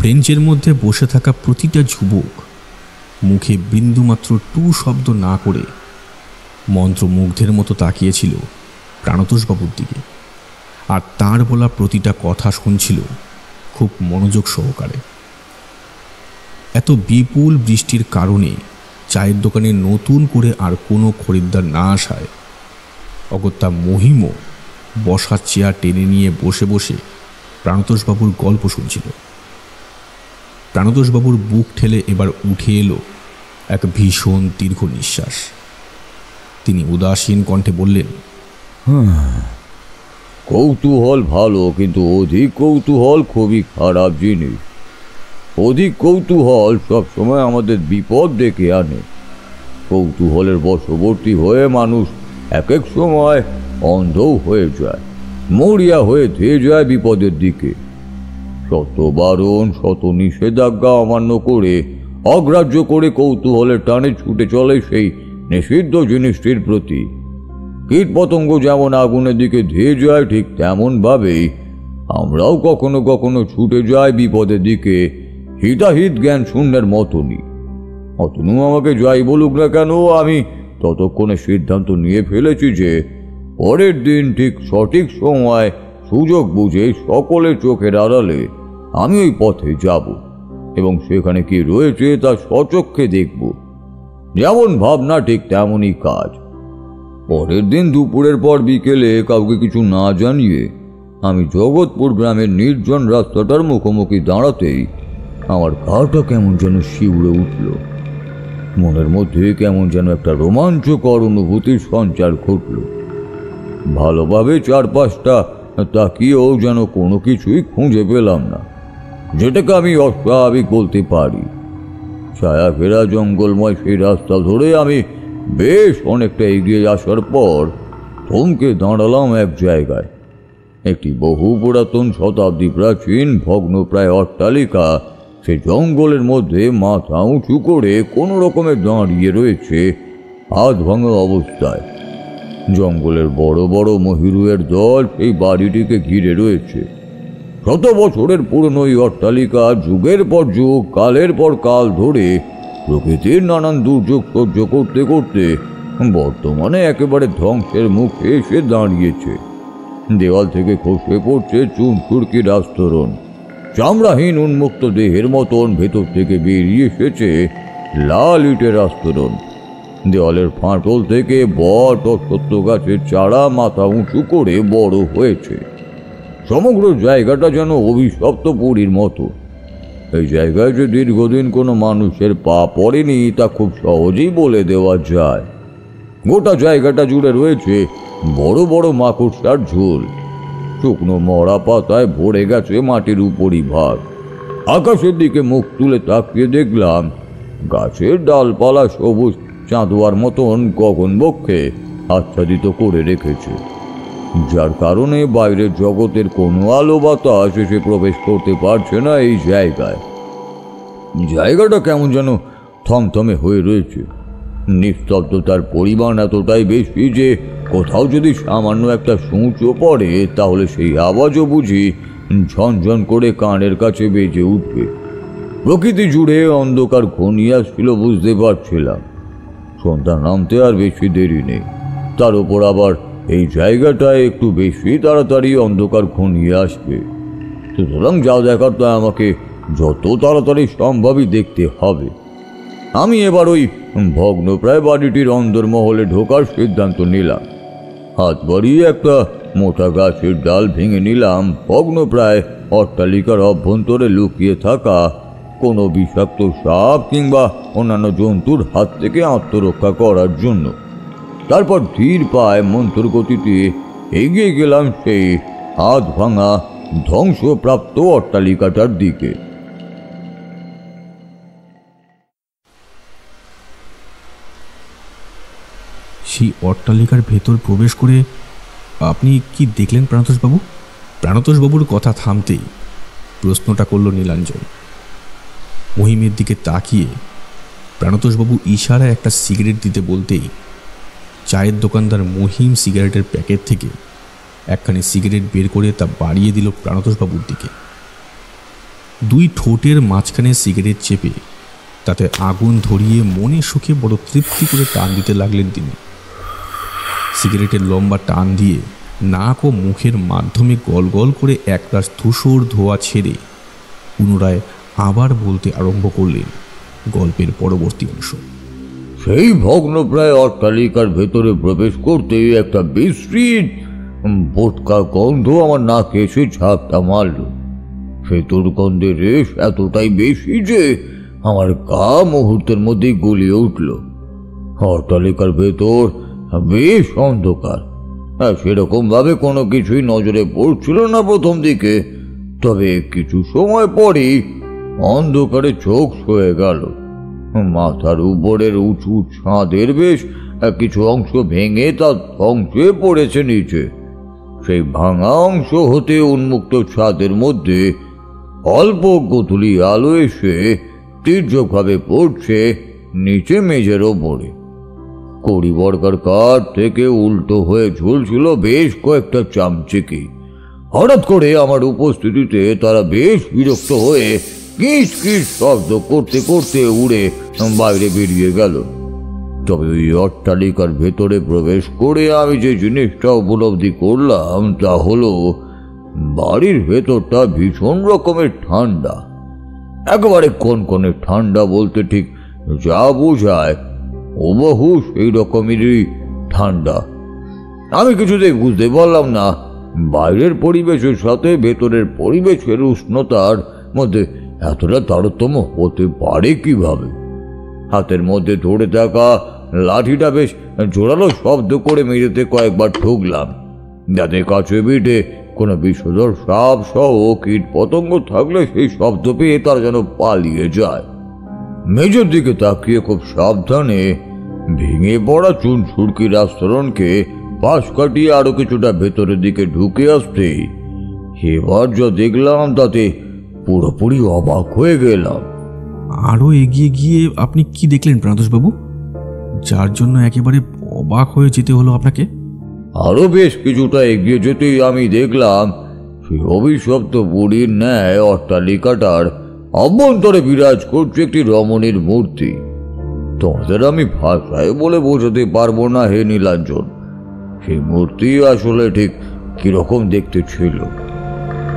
C: ব্রেঞ্চের মধ্যে বসে থাকা প্রতিটা যুবক মুখে বিন্দুমাত্র টু শব্দ না করে মন্ত্রমুগ্ধের মতো তাকিয়েছিল প্রাণতোষবাবুর দিকে, আর তাঁর বলা প্রতিটা কথা শুনছিল খুব মনোযোগ সহকারে। এত বিপুল বৃষ্টির কারণে চায়ের দোকানে নতুন করে আর কোনো খরিদ্দার না আসায় অগত্যা মহিমও বসার চেয়ার টেনে নিয়ে বসে বসে প্রাণতোষবাবুর গল্প শুনছিল। প্রাণতোষবাবুর বুক ঠেলে এবার উঠে এলো এক ভীষণ দীর্ঘ নিঃশ্বাস। তিনি উদাসীন কণ্ঠে বললেন,
B: কৌতূহল ভালো, কিন্তু অধিক কৌতূহল খুবই খারাপ জিনিস। অধিক কৌতূহল সবসময় আমাদের বিপদ ডেকে আনে। কৌতূহলের বশবর্তী হয়ে মানুষ এক এক সময় অন্ধও হয়ে যায়, মরিয়া হয়ে ধেয়ে যায় বিপদের দিকে। শত বারণ শত নিষেধাজ্ঞা অমান্য করে অগ্রাহ্য করে কৌতূহলের টানে ছুটে চলে সেই নিষিদ্ধ জিনিসটির প্রতি। কীট পতঙ্গ যেমন আগুনের দিকে ধেয়ে যায়, ঠিক তেমনভাবেই আমরাও কখনো কখনো ছুটে যাই বিপদের দিকে, হিতাহিত জ্ঞান শূন্যের মতনই। অতনু আমাকে যাই বলুক না কেন, আমি ততক্ষণে সিদ্ধান্ত নিয়ে ফেলেছি যে পরের দিন ঠিক সঠিক সময় সুযোগ বুঝে সকলের চোখের আড়ালে আমি ওই পথে যাব এবং সেখানে কি রয়েছে তা স্বচক্ষে দেখব। যেমন ভাবনা ঠিক তেমনই কাজ। পরের দিন দুপুরের পর বিকেলে কাউকে কিছু না জানিয়ে আমি জগৎপুর গ্রামের নির্জন রাস্তাটার মুখোমুখি দাঁড়াতেই আমার গাটা কেমন যেন শিউরে উঠল। মনের মধ্যে কেমন যেন একটা রোমাঞ্চকর অনুভূতির সঞ্চার ঘটল। ভালোভাবে চারপাশটা তাকিয়েও যেন কোনো কিছুই খুঁজে পেলাম না, যেটাকে আমি অস্বাভাবিক বলতে পারি। ছায়া ঘেরা জঙ্গলময় সেই রাস্তা ধরে আমি বেশ অনেকটা এগিয়ে আসার পর থমকে দাঁড়ালাম এক জায়গায়। একটি বহু পুরাতন শতাব্দী প্রাচীন ভগ্নপ্রায় অট্টালিকা সে জঙ্গলের মধ্যে মাথা উঁচু করে কোনো রকমে দাঁড়িয়ে রয়েছে হাত ভাঙা অবস্থায়। জঙ্গলের বড় বড় মহিরুহের দল সেই বাড়িটিকে ঘিরে রয়েছে। শত বছরের পুরনো এই অট্টালিকা যুগের পর যুগ, কালের পর কাল ধরে প্রকৃতির নানান দুর্যোগ সহ্য করতে করতে বর্তমানে একেবারে ধ্বংসের মুখে এসে দাঁড়িয়েছে। দেওয়াল থেকে খসে পড়ছে চুনখুরকির আস্তরণ। চামড়াহীন উন্মুক্ত দেহের মতন ভেতর থেকে বেরিয়ে এসেছে লাল ইটের আস্তরণ। দেওয়ালের ফাটল থেকে বট অশ্বত্থ গাছের চারা মাথা উঁচু করে বড় হয়েছে। সমগ্র জায়গাটা যেন অভিশপ্ত পুরীর মতো। এই জায়গায় যে দীর্ঘদিন কোনো মানুষের পা পড়েনি তা খুব সহজেই বলে দেওয়া যায়। গোটা জায়গাটা জুড়ে রয়েছে বড় বড় মাকড়সার ঝোল। শুকনো মরা পাতায় ভরে গেছে মাটির উপরই ভাগ। আকাশের দিকে মুখ তুলে তাকিয়ে দেখলাম গাছের ডালপালা সবুজ চাঁদোয়ার মতন গগনবক্ষে আচ্ছাদিত করে রেখেছে, যার কারণে বাইরের জগতের কোনো আলো বাতাস এসে প্রবেশ করতে পারছে না এই জায়গায়। জায়গাটা কেমন যেন থমথমে হয়ে রয়েছে। নিস্তব্ধতার পরিমাণ এতটাই বেশি যে কোথাও যদি সামান্য একটা সূঁচও পড়ে তাহলে সেই আওয়াজও বুঝি ঝনঝন করে কানের কাছে বেজে উঠবে। প্রকৃতি জুড়ে অন্ধকার ঘনিয়ে আসছিল বুঝতে পারছিলাম। সন্ধ্যা নামতে আর বেশি দেরি নেই। তার উপর আবার এই জায়গাটায় একটু বেশি তাড়াতাড়ি অন্ধকার ঘনিয়ে আসবে। সুতরাং যা দেখার তা আমাকে যত তাড়াতাড়ি সম্ভবই দেখতে হবে। আমি এবার ওই ভগ্নপ্রায় বাড়িটির অন্দরমহলে ঢোকার সিদ্ধান্ত নিলাম। হাত বাড়িয়ে একটা মোটা গাছের ডাল ভেঙে নিলাম ভগ্নপ্রায় অট্টালিকার অভ্যন্তরে লুকিয়ে থাকা কোনো বিষাক্ত সাপ কিংবা অন্যান্য জন্তুর হাত থেকে আত্মরক্ষা করার জন্য। তারপর ধীর পায়ে মন্থর গতিতে এগিয়ে গেলাম সেই হাত ভাঙা ধ্বংসপ্রাপ্ত অট্টালিকাটার দিকে।
C: সেই অট্টালিকার ভেতর প্রবেশ করে আপনি কি দেখলেন প্রাণতোষবাবু? প্রাণতোষবাবুর কথা থামতেই প্রশ্নটা করল নীলাঞ্জন। মহিমের দিকে তাকিয়ে প্রাণতোষবাবু ইশারায় একটা সিগারেট দিতে বলতেই চায়ের দোকানদার মহিম সিগারেটের প্যাকেট থেকে একখানি সিগারেট বের করে তা বাড়িয়ে দিল প্রাণতোষবাবুর দিকে। দুই ঠোঁটের মাঝখানে সিগারেট চেপে তাতে আগুন ধরিয়ে মনে সুখে বড় তৃপ্তি করে টান দিতে লাগলেন তিনি। সিগারেটের লম্বা টান দিয়ে নাক ও মুখের মাধ্যমে গল গল করে একরাশ ধূসর ধোঁয়া ছেড়ে পুনরায় আবার বলতে আরম্ভ করলেন গল্পের পরবর্তী অংশ।
B: সেই ভগ্নপ্রায় অট্টালিকার ভেতরে প্রবেশ করতে একটা বিশ্রী বোটকা গন্ধ আমার নাকে এসে ঝাপটা মারল। সেই দুর্গন্ধের রেশ এতটাই বেশি যে আমার গা মুহূর্তের মধ্যেই গলিয়ে উঠল। অট্টালিকার ভেতর বেশ অন্ধকার, সেরকম ভাবে কোনো কিছুই নজরে পড়ছিল না প্রথম দিকে, তবে কিছু সময় পরেই অন্ধকারে চোখ সয়ে গেল। মাথার উপরের উঁচু ছাদের বেশ কিছু অংশ ভেঙে তা ধ্বংসে পড়েছে নিচে। সেই ভাঙা অংশ হতে উন্মুক্ত ছাদের মধ্যে অল্প গোধূলি আলো এসে তীর্যকভাবে পড়ছে নিচে মেঝের ওপরে। কড়িবর্গার কাঠ থেকে উল্টো হয়ে ঝুলছিল বেশ কয়েকটা চামচিকি। হঠাৎ করে আমার উপস্থিতিতে তারা বেশ বিরক্ত হয়ে কিচ কিচ শব্দ করতে করতে উড়ে বাইরে বেরিয়ে গেল। তবে ওই অট্টালিকার ভেতরে প্রবেশ করে আমি যে জিনিসটা উপলব্ধি করলাম তা হলো বাড়ির ভেতরটা ভীষণ রকমের ঠান্ডা। একেবারে কনকনে ঠান্ডা বলতে ঠিক যা বোঝায় হুবহু সেই রকমেরই ঠান্ডা। আমি কিছুতেই বুঝতে পারলাম না বাইরের পরিবেশের সাথে ভেতরের পরিবেশের উষ্ণতার মধ্যে এতটা তারতম্য হতে পারে কিভাবে। হাতের মধ্যে ধরে থাকা লাঠিটা বেশ জোরালো শব্দ করে মেঝেতে কয়েকবার ঠুকলাম, যাতে কাছে পিঠে কোনো বিষধর সাপ সহ কীট পতঙ্গ থাকলে সেই শব্দ পেয়ে তারা যেন পালিয়ে যায়। মেঝের দিকে তাকিয়ে খুব সাবধানে ভেঙে পড়া চুন সুরকির আস্তরণকে পাশ কাটিয়ে আরো কিছুটা ভেতরের দিকে ঢুকে আসতেই এবার যা দেখলাম তাতে পুরোপুরি অবাক হয়ে গেলাম।
C: আরও এগিয়ে গিয়ে আপনি কি দেখলেন প্রাণতোষবাবু, যার জন্য একেবারে অবাক হয়ে যেতে হলো আপনাকে?
B: আরো বেশ কিছুটা এগিয়ে যেতেই আমি দেখলাম সেই অভিশপ্ত বুড়ির ন্যায় অট্টালিকাটার অভ্যন্তরে বিরাজ করছে একটি রমণীর মূর্তি। তোমাদের আমি ভাষায় বলে বোঝাতে পারবো না হে নীলাঞ্জন, সেই মূর্তি আসলে ঠিক কিরকম দেখতে ছিল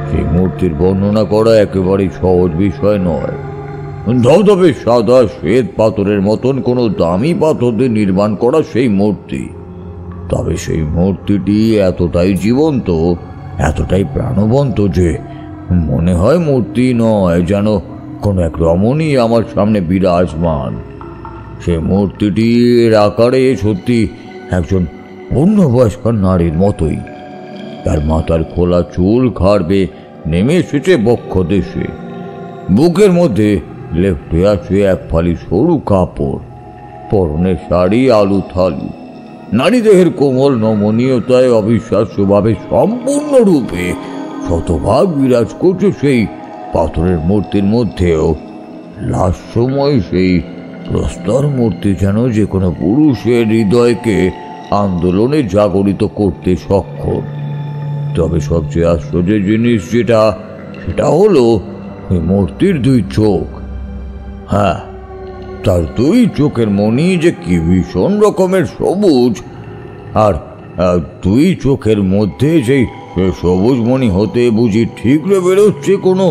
B: সেই মূর্তির বর্ণনা করা একেবারেই সহজ বিষয় নয়। ধবধবে সাদা শ্বেত পাথরের মতন কোনো দামি পাথর দিয়ে নির্মাণ করা সেই মূর্তি। তবে সেই মূর্তিটি এতটাই জীবন্ত, এতটাই প্রাণবন্ত যে মনে হয় মূর্তি নয়, যেন কোনো এক রমণী আমার সামনে বিরাজমান। সেই মূর্তিটির আকারে সত্যি একজন পূর্ণবয়স্ক নারীর মতোই। তার মাথার খোলা চুল খাড়বে নেমে এসেছে বক্ষ দেশে, বুকের মধ্যে লেপ্টে আছে এক ফালি সরু কাপড়, পরনে শাড়ি আলু থালু। নারী দেহের কোমল নমনীয়তায় অবিশ্বাস্যভাবে সম্পূর্ণরূপে শতভাগ বিরাজ করছে সেই পাথরের মূর্তির মধ্যেও। লাস্যময় সেই প্রস্তর মূর্তি যেন যে কোনো পুরুষের হৃদয়কে আন্দোলনে জাগরিত করতে সক্ষম। তবে সবচেয়ে আশ্চর্যের জিনিস সেটা হলো ওই মূর্তির দুই চোখ। হ্যাঁ, তার দুই চোখের মনি যে কি ভীষণ রকমের সবুজ, আর দুই চোখের মধ্যে সেই সবুজ মনি হতে বুঝি ঠিকরে বেরোচ্ছে কোনো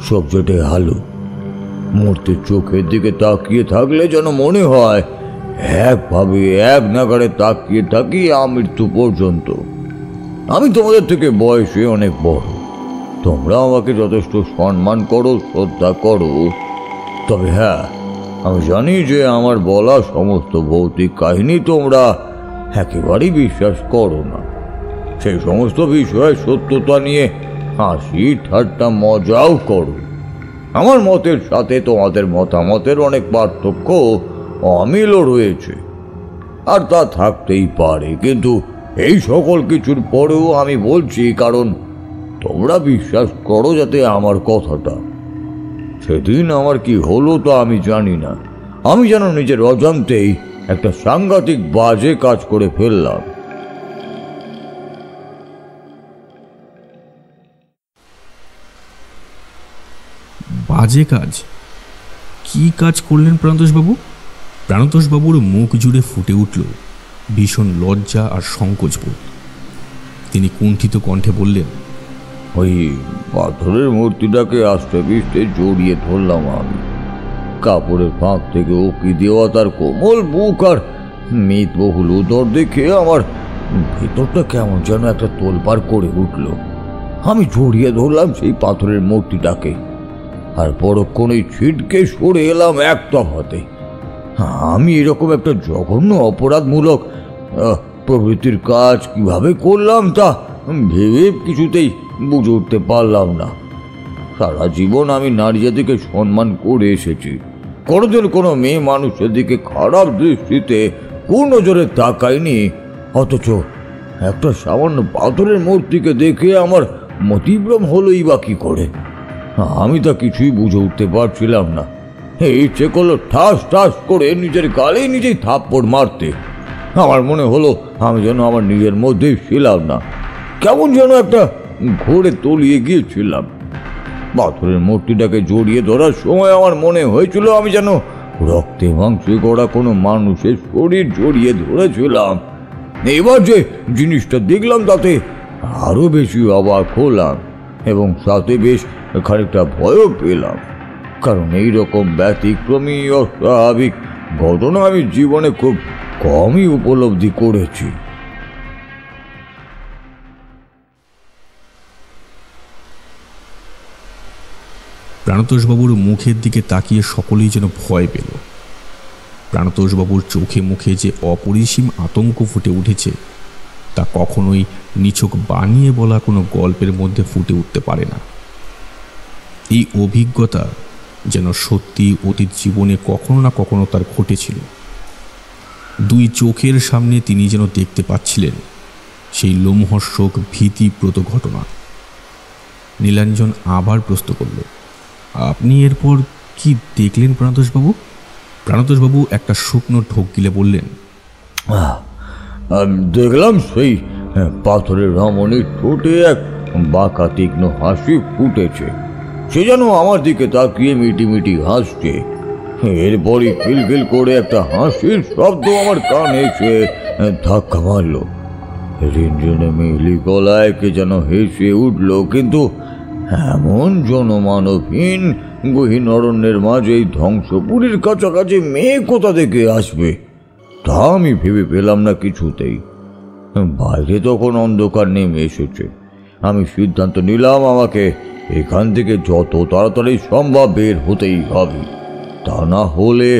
B: সবজেটে আলো। মূর্তির চোখের দিকে তাকিয়ে থাকলে যেন মনে হয় একভাবে এক নাগারে তাকিয়ে থাকি আমৃত্যু পর্যন্ত। আমি তোমাদের থেকে বয়সে অনেক বড়, তোমরা আমাকে যথেষ্ট সম্মান করো, শ্রদ্ধা করো, তবে হ্যাঁ, আমি জানি যে আমার বলা সমস্ত ভৌতিক কাহিনী তোমরা একেবারেই বিশ্বাস করো না। সেই সমস্ত বিষয়ে সত্যতা নিয়ে হাসি ঠাট্টা মজাও করো। আমার মতের সাথে তোমাদের মতামতের অনেক পার্থক্য অমিলও রয়েছে, আর তা থাকতেই পারে, কিন্তু এই সকল কিছুর পরেও আমি বলছি কারণ তোমরা বিশ্বাস করো যাতে আমার কথাটা। সেদিন আমার কি হলো তা আমি জানি না, আমি যেন নিজের অজান্তেই একটা সাংঘাতিক বাজে কাজ করে ফেললাম।
C: বাজে কাজ? কি কাজ করলেন প্রাণতোষবাবু? প্রাণতোষবাবুর মুখ জুড়ে ফুটে উঠল ভীষণ লজ্জা আর সংকোচবোধ। তিনি কুণ্ঠিত কণ্ঠে বললেন,
B: ওই পাথরের মূর্তিটাকে আস্তে পিষ্টে জড়িয়ে ধরলাম আমি। কাপড়ের ফাঁক থেকে উকি দেওয়া তার কোমল বুক আর মেদবহুল উদর দেখে আমার ভেতরটা কেমন যেন একটা তোলপাড় করে উঠল। আমি জড়িয়ে ধরলাম সেই পাথরের মূর্তিটাকে, আর পরক্ষণেই ছিটকে সরে এলাম এক তফাতে। আমি এরকম একটা জঘন্য অপরাধমূলক প্রবৃত্তির কাজ কিভাবে করলাম তা ভেবে কিছুতেই বুঝে উঠতে পারলাম না। সারা জীবন আমি নারী জাতিকে সম্মান করে এসেছি, কোনোদিন কোনো মেয়ে মানুষের দিকে খারাপ দৃষ্টিতে কোন নজরে তাকাইনি। অথচ একটা সামান্য পাথরের মূর্তিকে দেখে আমার মতিভ্রম হলোই বা কি করে? আমি তা কিছুই বুঝে উঠতে পারছিলাম না। ইচ্ছে করলো ঠাস ঠাস করে নিজের গালে নিজেই থাপ্পড় মারতে। আমার মনে হলো আমি যেন আমার নিজের মধ্যেই ছিলাম না, কেমন যেন একটা ঘোরে তলিয়ে গিয়েছিলাম। পাথরের মূর্তিটাকে জড়িয়ে ধরার সময় আমার মনে হয়েছিল আমি যেন রক্তে মাংসে গড়া কোনো মানুষের শরীর জড়িয়ে ধরেছিলাম। এবার যে জিনিসটা দেখলাম তাতে আরো বেশি অবাক হলাম এবং সাথে বেশ খানিকটা ভয়ও পেলাম, কারণ এইরকম ব্যতিক্রমী অস্বাভাবিক ঘটনা আমি জীবনে খুব কমই উপলব্ধি করেছি।
C: প্রাণতোষবাবুর মুখের দিকে তাকিয়ে সকলেই যেন ভয় পেল। প্রাণতোষবাবুর চোখে মুখে যে অপরিসীম আতঙ্ক ফুটে উঠেছে তা কখনোই নিছক বানিয়ে বলা কোনো গল্পের মধ্যে ফুটে উঠতে পারে না। এই অভিজ্ঞতা যেন সত্যি অতীত জীবনে কখনো না কখনো তার ঘটেছিল। দুই চোখের সামনে তিনি যেন দেখতে পাচ্ছিলেন সেই লোমহর্ষক ভীতিপ্রদ ঘটনা। নীলাঞ্জন আবার প্রশ্ন করল, আপনি এরপর কি দেখলেন প্রাণতোষবাবু? প্রাণতোষবাবু একটা শুকনো ঢোক গিলে বললেন,
B: দেখলাম সেই পাথরের রমণীর ঠোঁটে এক বাঁকা তীক্ষ্ণ হাসি ফুটেছে। সে যেন আমার দিকে তাকিয়ে মিটিমিটি হাসছে। এরপরই খিলখিল করে একটা হাসির শব্দ আমার কানে এসে ধাক্কা মারল। রিনঝিনে মিলি গলায় কে যেন হেসে উঠল, কিন্তু এমন জনমানবহীন গহীন অরণ্যের মাঝে এই ধ্বংসপুরীর কাছাকাছি মেয়ে কোথা থেকে আসবে তা আমি ভেবে পেলাম না কিছুতেই। বাইরে তখন অন্ধকার নেমে এসেছে। আমি সিদ্ধান্ত নিলাম আমাকে এখান থেকে যত তাড়াতাড়ি সম্ভব বের হতেই হবে, তা না হলে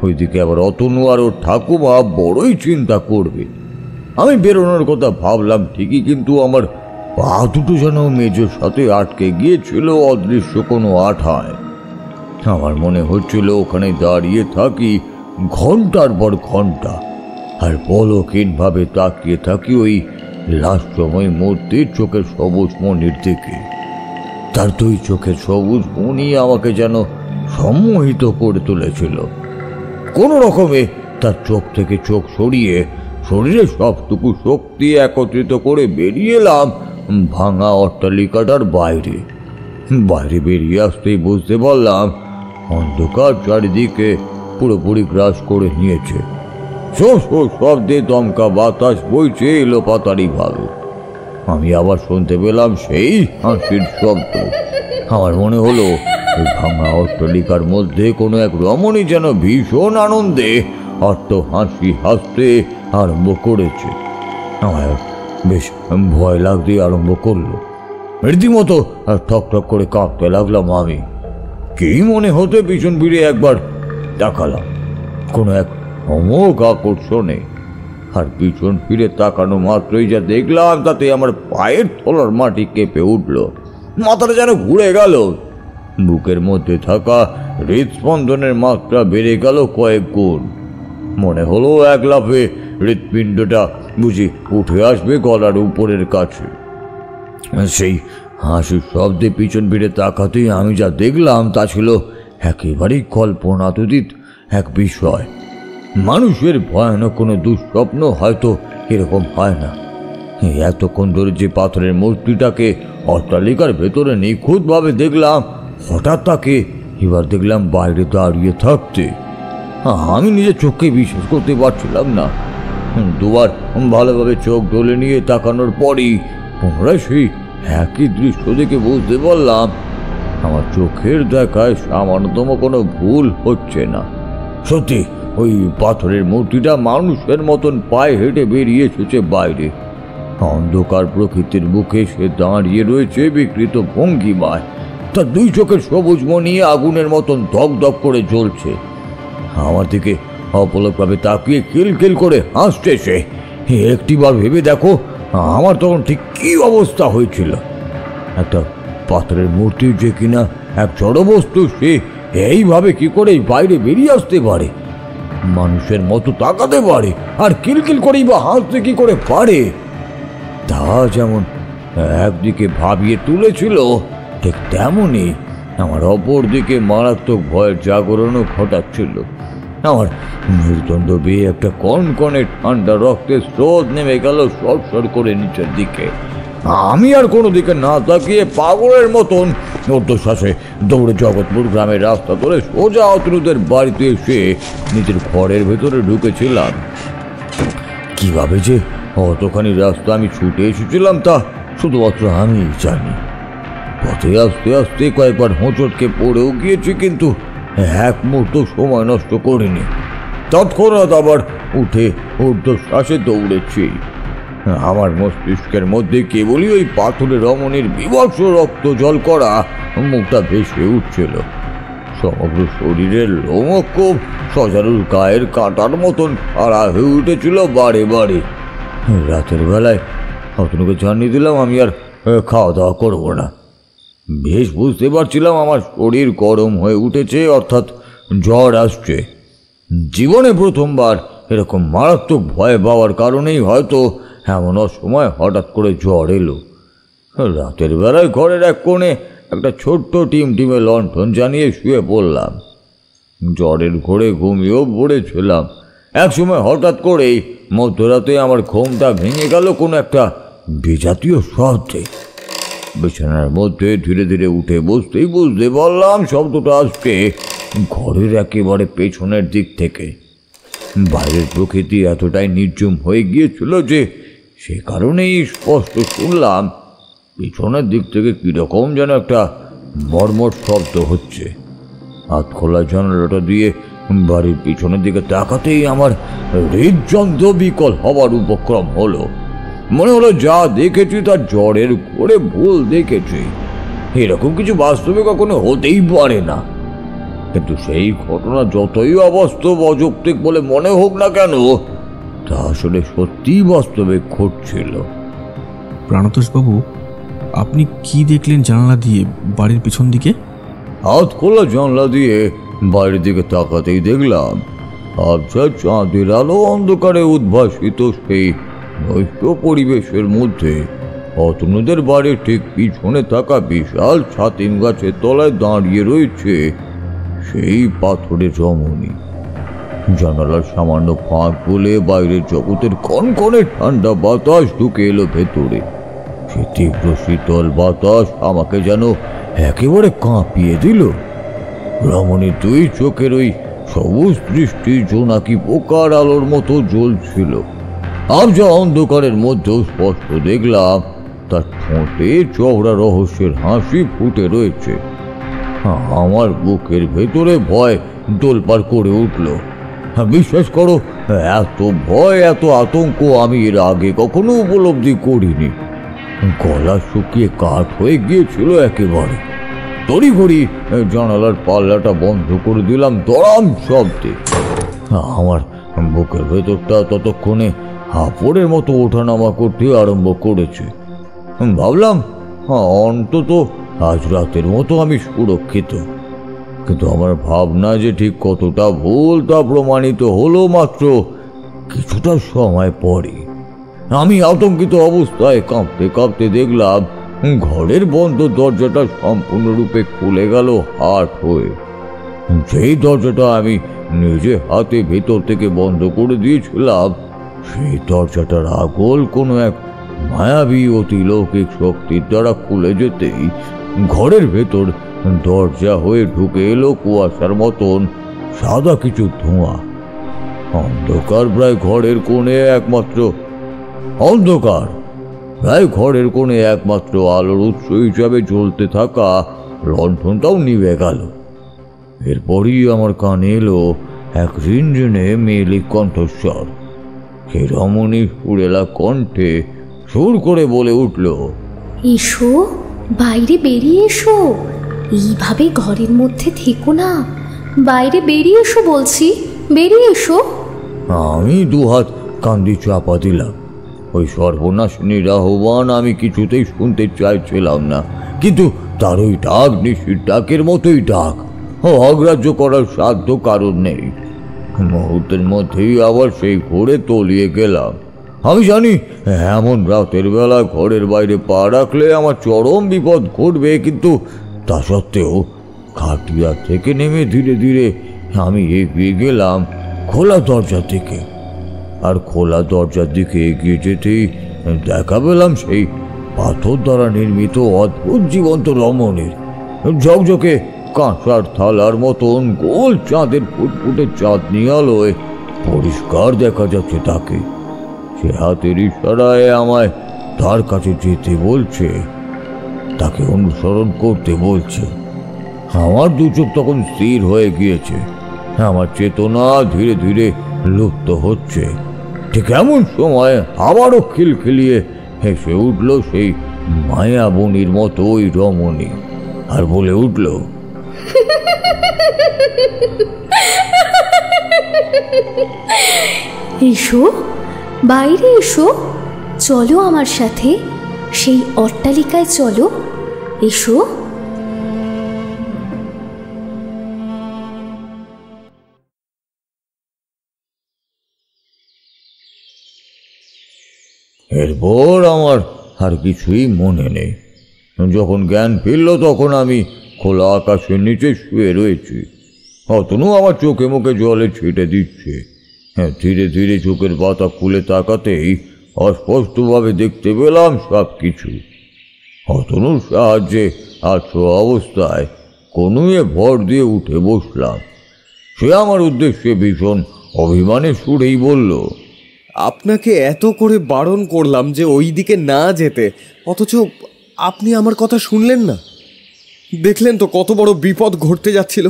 B: ওইদিকে আবার অতনু আর ওর ঠাকুমা বড়ই চিন্তা করবে। আমি বেরোনোর কথা ভাবলাম ঠিকই, কিন্তু আমার পা দুটো যেন মেজের সাথে আটকে গিয়েছিল অদৃশ্য কোনো আঠায়। আমার মনে হচ্ছিল ওখানে দাঁড়িয়ে থাকি ঘন্টার পর ঘন্টা, আর পলকহীনভাবে তাকিয়ে থাকি ওই লাশময় মূর্তির চোখের সবুজ মনির দিকে। তার দুই চোখের সবুজ মনি আমাকে যেন সম্মোহিত করে তুলেছিল। কোনো রকমে তার চোখ থেকে চোখ সরিয়ে শরীরে সবটুকু শক্তি একত্রিত করে বেরিয়ে এলাম ভাঙা অট্টালিকাটার বাইরে। বাইরে বেরিয়ে আসতেই বুঝতে পারলাম অন্ধকার চারিদিকে পুরোপুরি গ্রাস করে নিয়েছে। শব্দে দমকা বাতাস বইছে এলোপাতাড়ি ভাবে। আমি আবার শুনতে পেলাম সেই হাসির শব্দ। আমার মনে হলো ওই ভাঙা অট্টালিকার মধ্যে কোনো এক রমণী যেন ভীষণ আনন্দে অট্ট হাসি হাসতে আরম্ভ করেছে। আমার বেশ ভয় লাগতে আরম্ভ করলো। রীতিমতো ঠক ঠক করে কাঁপতে লাগলাম আমি। কি মনে হতে পিছন ফিরে একবার তাকালাম কোনো এক অমোঘ আকর্ষণে, আর পিছন ফিরে তাকানো মাত্রই যা দেখলাম তাতে আমার পায়ের তলার মাটি কেঁপে উঠল। মাথাটা যেন ঘুরে গেল। বুকের মধ্যে থাকা হৃদস্পন্দনের মাত্রা বেড়ে গেল কয়েক গুণ। মনে হলো এক লাফে হৃৎপিণ্ডটা বুঝি উঠে আসবে গলার উপরের কাছে। সেই হাসির শব্দে পিছন ফিরে তাকাতেই আমি যা দেখলাম তা ছিল একেবারেই কল্পনাতীত এক বিষয়। মানুষের ভয়ানক কোনো দুঃস্বপ্ন হয়তো এরকম হয় না। এতক্ষণ ধরে যে পাথরের মূর্তিটাকে অট্টালিকার ভেতরে নিখুঁতভাবে দেখলাম, হঠাৎ তাকে এবার দেখলাম বাইরে দাঁড়িয়ে থাকতে। আমি নিজের চোখকে বিশ্বাস করতে পারছিলাম না। দুবার ভালোভাবে চোখ ডলে নিয়ে তাকানোর পরই পুনরায় সেই একই দৃশ্য দেখে বুঝতে পারলাম আমার চোখের দেখায় সামান্যতম কোনো ভুল হচ্ছে না। সত্যি ওই পাথরের মূর্তিটা মানুষের মতন পায়ে হেঁটে বেরিয়ে এসেছে বাইরে। অন্ধকার প্রকৃতির বুকে সে দাঁড়িয়ে রয়েছে বিকৃত ভঙ্গিমায়। তার দুই চোখের সবুজ মনি আগুনের মতন ধকধক করে জ্বলছে। আমার দিকে অপলকভাবে তাকিয়ে কিলকিল করে হাসছে সে। একটিবার ভেবে দেখো আমার তখন ঠিক কি অবস্থা হয়েছিল। একটা পাথরের মূর্তি যে কিনা এক জড়বস্তু, সে এইভাবে কি করে বাইরে বেরিয়ে আসতে পারে, মানুষের মতো তাকাতে পারে, আর কিলকিল করেই বা হাসতে কি করে পারে? তা যেমন একদিকে ভাবিয়ে তুলেছিল, ঠিক তেমনই আমার অপর দিকে মারাত্মক ভয়ের জাগরণও ঘটাচ্ছিল। আমার মেরুদণ্ড বেয়ে একটা কনকনে ঠান্ডা রক্তের স্রোত নেমে গেল সরসর করে নিচের দিকে। আমি আর কোনো দিকে না তাকিয়ে পাগলের মতন ঊর্ধ্বশ্বাসে দৌড়ে জগৎপুর গ্রামের রাস্তা ধরে সোজা অতনুদের বাড়িতে এসে নিজের ঘরের ভেতরে ঢুকেছিলাম। কিভাবে যে অতখানি রাস্তা আমি ছুটে এসেছিলাম তা শুধুমাত্র আমি জানি। পথে আস্তে আস্তে কয়েকবার হোঁচটকে পড়েও গিয়েছি, কিন্তু এক মুহূর্ত সময় নষ্ট করিনি। তৎক্ষণাৎ আবার উঠে ঊর্ধ্বশ্বাসে দৌড়েছি। আমার মস্তিষ্কের মধ্যে কেবলই ওই পাথরের রমণীর বিভৎস রক্ত জল করা মুখটা ভেসে উঠছিল। সমগ্র শরীরের লোমকূপ সজারুর গায়ের কাঁটার মতন খাড়া হয়ে উঠেছিল বারে বারে। রাতের বেলায় অতনুকে জানিয়ে দিলাম আমি আর খাওয়া দাওয়া করবো না। বেশ বুঝতে পারছিলাম আমার শরীর গরম হয়ে উঠেছে, অর্থাৎ জ্বর আসছে। জীবনে প্রথমবার এরকম মারাত্মক ভয় পাওয়ার কারণেই হয়তো এমন অসময় হঠাৎ করে জ্বর এলো। রাতের বেলায় ঘরের এক কোণে একটা ছোট্ট টিমটিমে লণ্ঠন জানিয়ে শুয়ে পড়লাম। জ্বরের ঘোরে ঘুমিয়েও পড়েছিলাম। একসময় হঠাৎ করেই মধ্যরাতে আমার ঘুমটা ভেঙে গেল কোনো একটা বিজাতীয় শব্দে। বিছানার মধ্যে ধীরে ধীরে উঠে বসতেই বুঝতে পারলাম শব্দটা আসছে ঘরের একেবারে পেছনের দিক থেকে। বাইরের প্রকৃতি এতটাই নির্জুম হয়ে গিয়েছিল যে সে কারণেই স্পষ্ট শুনলাম পিছনের দিক থেকে কীরকম যেন একটা মর্মর শব্দ হচ্ছে। হাত খোলা জানালাটা দিয়ে বাড়ির পিছনের দিকে তাকাতেই আমার হৃদযন্ত্র বিকল হবার উপক্রম হলো। মনে হলো যা দেখেছি তার জ্বরের ঘোরে ভুল দেখেছি। এরকম কিছু বাস্তবে কখনো হতেই পারে না। কিন্তু সেই ঘটনা যতই অবাস্তব অযৌক্তিক বলে মনে হোক না কেন, তা আসলে সত্যিই বাস্তবে ঘটছিল।
C: প্রাণতোষবাবু, আপনি কি দেখলেন জানালা দিয়ে বাড়ির পিছন দিকে?
B: হাত খোলা জানলা দিয়ে বাইরের দিকে তাকাতেই দেখলাম আবছা চাঁদের আলো অন্ধকারে উদ্ভাসিত সেই নৈশ পরিবেশের মধ্যে অতনুদের বাড়ির ঠিক পিছনে থাকা বিশাল ছাতিম গাছের তলায় দাঁড়িয়ে রয়েছে সেই পাথরের রমণী। জানালার সামান্য ফাঁক বলে বাইরের জগতের কনকনে ঠান্ডা বাতাস ঢুকে এলো ভেতরে। সে তীব্র শীতল বাতাস আমাকে যেন একেবারে কাঁপিয়ে দিল। রমণীর দুই চোখের ওই সবুজ দৃষ্টি জোনাকি পোকার আলোর মতো জ্বলছিল। আবছা অন্ধকারের মধ্যেও স্পষ্ট দেখলাম তার ঠোঁটে চওড়া রহস্যের হাসি ফুটে রয়েছে। আমার বুকের ভেতরে ভয় দোলপাড় করে উঠল। বিশ্বাস করো, এত ভয় এত আতঙ্ক আমি এর আগে কখনো উপলব্ধি করিনি। গলা শুকিয়ে কাঠ হয়ে গিয়েছিল একেবারে। তড়িঘড়ি জানালার পাল্লাটা বন্ধ করে দিলাম দড়াম শব্দে। আমার বুকের ভেতরটা ততক্ষণে হাঁপড়ের মতো ওঠানামা করতে আরম্ভ করেছে। ভাবলাম অন্তত আজ রাতের মতো আমি সুরক্ষিত। কিন্তু আমার ভাবনা যে ঠিক কতটা ভুল তা প্রমাণিত হলো মাত্র কিছুটা সময় পরে। আমি আতঙ্কিত অবস্থায় কাঁপতে কাঁপতে দেখলাম ঘরের বন্ধ দরজাটা সম্পূর্ণরূপে খুলে গেল হাট হয়ে। যেই দরজাটা আমি নিজে হাতে ভেতর থেকে বন্ধ করে দিয়েছিলাম, সেই দরজাটার আগল কোনো এক মায়াবী অতিলৌকিক শক্তির দ্বারা খুলে যেতেই ঘরের ভেতর দরজা হয়ে ঢুকে এলো কুয়াশার মতন সাদা কিছু ধোঁয়া। অন্ধকার প্রায় ঘরের কোণে একমাত্র আলোর উৎস হিসাবে জ্বলতে থাকা লণ্ঠনটাও নিভে গেল। এরপরই আমার কানে এলো এক রিনঝিনে মেয়েলি কণ্ঠস্বর। সেই রমণী সুরেলা কণ্ঠে সুর করে বলে উঠল,
A: এসো, বাইরে বেরিয়ে এসো, এইভাবে ঘরের মধ্যে থেকো না, বাইরে বেরিয়ে এসো বলছি, বেরিয়ে এসো।
B: আমি দুহাত কান্দি চাপা দিলাম। ওই সর্বনাশিনীর আহ্বান আমি কিছুতেই শুনতে চাইছিলাম না, কিন্তু তার ওই ডাক নিশির ডাকের মতোই ডাক, অগ্রাহ্য করার সাধ্য কারণ নেই। মুহূর্তের মধ্যেই আবার সেই ঘোরে তলিয়ে গেলাম। আমি জানি এমন রাতের বেলা ঘরের বাইরে পা রাখলে আমার চরম বিপদ ঘটবে, কিন্তু তা সত্ত্বেও খাটিয়া থেকে নেমে ধীরে ধীরে আমি এগিয়ে গেলাম খোলা দরজার দিকে। আর খোলা দরজার দিকে এগিয়ে যেতেই দেখা পেলাম সেই পাথর দ্বারা নির্মিত অদ্ভুত জীবন্ত রমণীর। ঝকঝকে কাঁসার থালার মতন গোল চাঁদের ফুটফুটে চাঁদনি আলোয় পরিষ্কার দেখা যাচ্ছে তাকে। সে হাতের ইশারায় আমায় তার কাছে যেতে বলছে, তাকে অনুসরণ করতে বলছে। আমার দু চোখ তখন স্থির হয়ে গিয়েছে, আমার চেতনা ধীরে ধীরে লুপ্ত হচ্ছে। ঠিক এমন সময় আবারও খিলখিলিয়ে হেসে উঠল সেই মায়াবনীর মতো ওই রমণী, আর বলে উঠল,
A: এসো, বাইরে এসো, চলো আমার সাথে, সেই অট্টালিকায় চলো, এসো।
B: এরপর আমার আর কিছুই মনে নেই। যখন জ্ঞান ফিরল তখন আমি খোলা আকাশের নিচে শুয়ে রয়েছি। অতনু আমার চোখে মুখে জলে ছিটে দিচ্ছে। ধীরে ধীরে চোখের পাতা খুলে তাকাতেই অস্পষ্টভাবে দেখতে পেলাম সব কিছু। অতনুর সাহায্যে আছো অবস্থায় কনুয়ে ভর দিয়ে উঠে বসলাম। সে আমার উদ্দেশ্যে ভীষণ অভিমানের সুরেই বলল,
D: আপনাকে এত করে বারণ করলাম যে ওই দিকে না যেতে, অথচ আপনি আমার কথা শুনলেন না। দেখলেন তো কত বড় বিপদ ঘটতে যাচ্ছিল।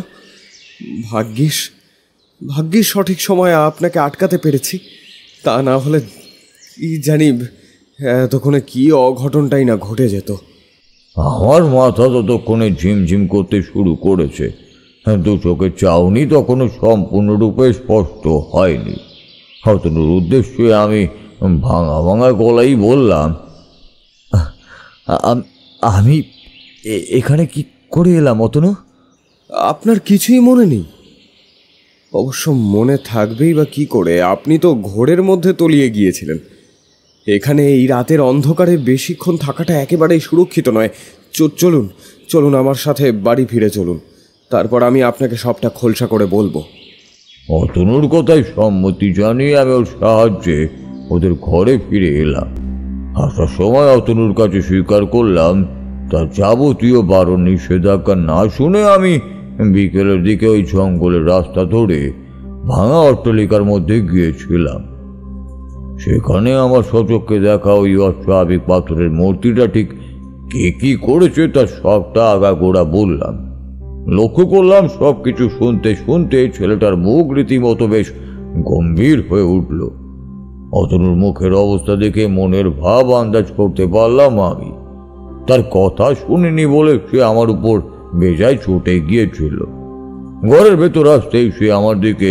D: ভাগ্যিস সঠিক সময়ে আপনাকে আটকাতে পেরেছি, তা না হলে কি জানি এতক্ষণে কি অঘটনটাই না ঘটে যেত।
B: আমার মাথা ততক্ষণে ঝিমঝিম করতে শুরু করেছে। দু চোখের চাউনি তখনও সম্পূর্ণরূপে স্পষ্ট হয়নি। অতনুর উদ্দেশ্যে আমি ভাঙা ভাঙা গলাই বললাম, আমি এখানে কি করে এলাম অতনু?
D: আপনার কিছুই মনে নেই? অবশ্য মনে থাকবেই বা কি করে, আপনি তো ঘোরের মধ্যে তলিয়ে গিয়েছিলেন। এখানে এই রাতের অন্ধকারে বেশিক্ষণ থাকাটা একেবারেই সুরক্ষিত নয়। চলুন চলুন আমার সাথে বাড়ি ফিরে চলুন, তারপর আমি আপনাকে সবটা খোলসা করে বলবো।
B: অতনুর কথায় সম্মতি জানিয়ে আমি ওর সাহায্যে ওদের ঘরে ফিরে এলাম। আসার সময় অতনুর কাছে স্বীকার করলাম তার যাবতীয় বারণ নিষেধাজ্ঞা না শুনে আমি বিকেলের দিকে ওই জঙ্গলের রাস্তা ধরে ভাঙা অট্টালিকার মধ্যে গিয়েছিলাম। সেখানে আমার সচক্ষে দেখা ওই অস্বাভাবিক পাথরের মূর্তিটা ঠিক কে কি করেছে তার সবটা আগাগোড়া বললাম। লক্ষ্য করলাম সব কিছু শুনতে শুনতে ছেলেটার মুখ রীতিমতো বেশ গম্ভীর হয়ে উঠল। অতনুর মুখের অবস্থা দেখে মনের ভাব আন্দাজ করতে পারলাম আমি। তার কথা শুনিনি বলে সে আমার উপর বেজায় ছুটে গিয়েছিল। ঘরের ভেতর আসতেই সে আমার দিকে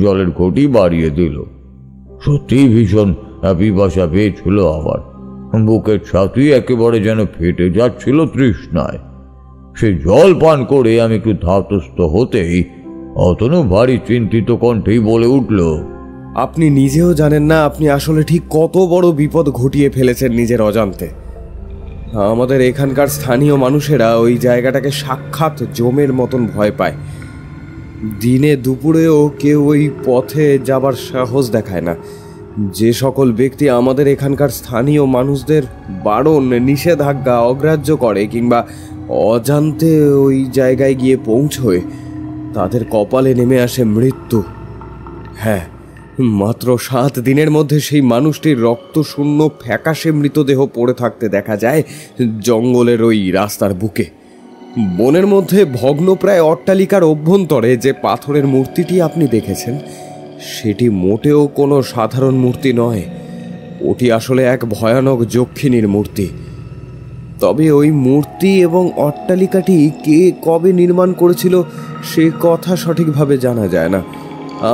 B: জলের ঘটি বাড়িয়ে দিল। সত্যিই ভীষণ পিপাসা পেয়েছিল আবার। বুকের ছাতি একেবারে যেন ফেটে যাচ্ছিল তৃষ্ণায়। সে জল পান করে আমি একটু ধাতস্থ হতেই অতনু ভারী চিন্তিত কণ্ঠেই বলে উঠল,
D: আপনি নিজেও জানেন না আপনি আসলে ঠিক কত বড় বিপদ ঘটিয়ে ফেলেছেন নিজের অজান্তে। আমাদের এখানকার স্থানীয় মানুষেরা ওই জায়গাটাকে সাক্ষাৎ জমের মতন ভয় পায়। দিনে দুপুরেও কেউ ওই পথে যাবার সাহস দেখায় না। যে সকল ব্যক্তি আমাদের এখানকার স্থানীয় মানুষদের বারণ নিষেধাজ্ঞা অগ্রাহ্য করে কিংবা অজান্তে ওই জায়গায় গিয়ে পৌঁছয়, তাদের কপালে নেমে আসে মৃত্যু। হ্যাঁ, মাত্র 7 দিনের মধ্যে সেই মানুষটির রক্তশূন্য ফ্যাকাশে মৃতদেহ পড়ে থাকতে দেখা যায় জঙ্গলের ওই রাস্তার বুকে। বনের মধ্যে ভগ্নপ্রায় অট্টালিকার অভ্যন্তরে যে পাথরের মূর্তিটি আপনি দেখেছেন, সেটি মোটেও কোনো সাধারণ মূর্তি নয়। ওটি আসলে এক ভয়ানক যক্ষিণীর মূর্তি। তবে ওই মূর্তি এবং অট্টালিকাটি কে কবে নির্মাণ করেছিল সে কথা সঠিকভাবে জানা যায় না।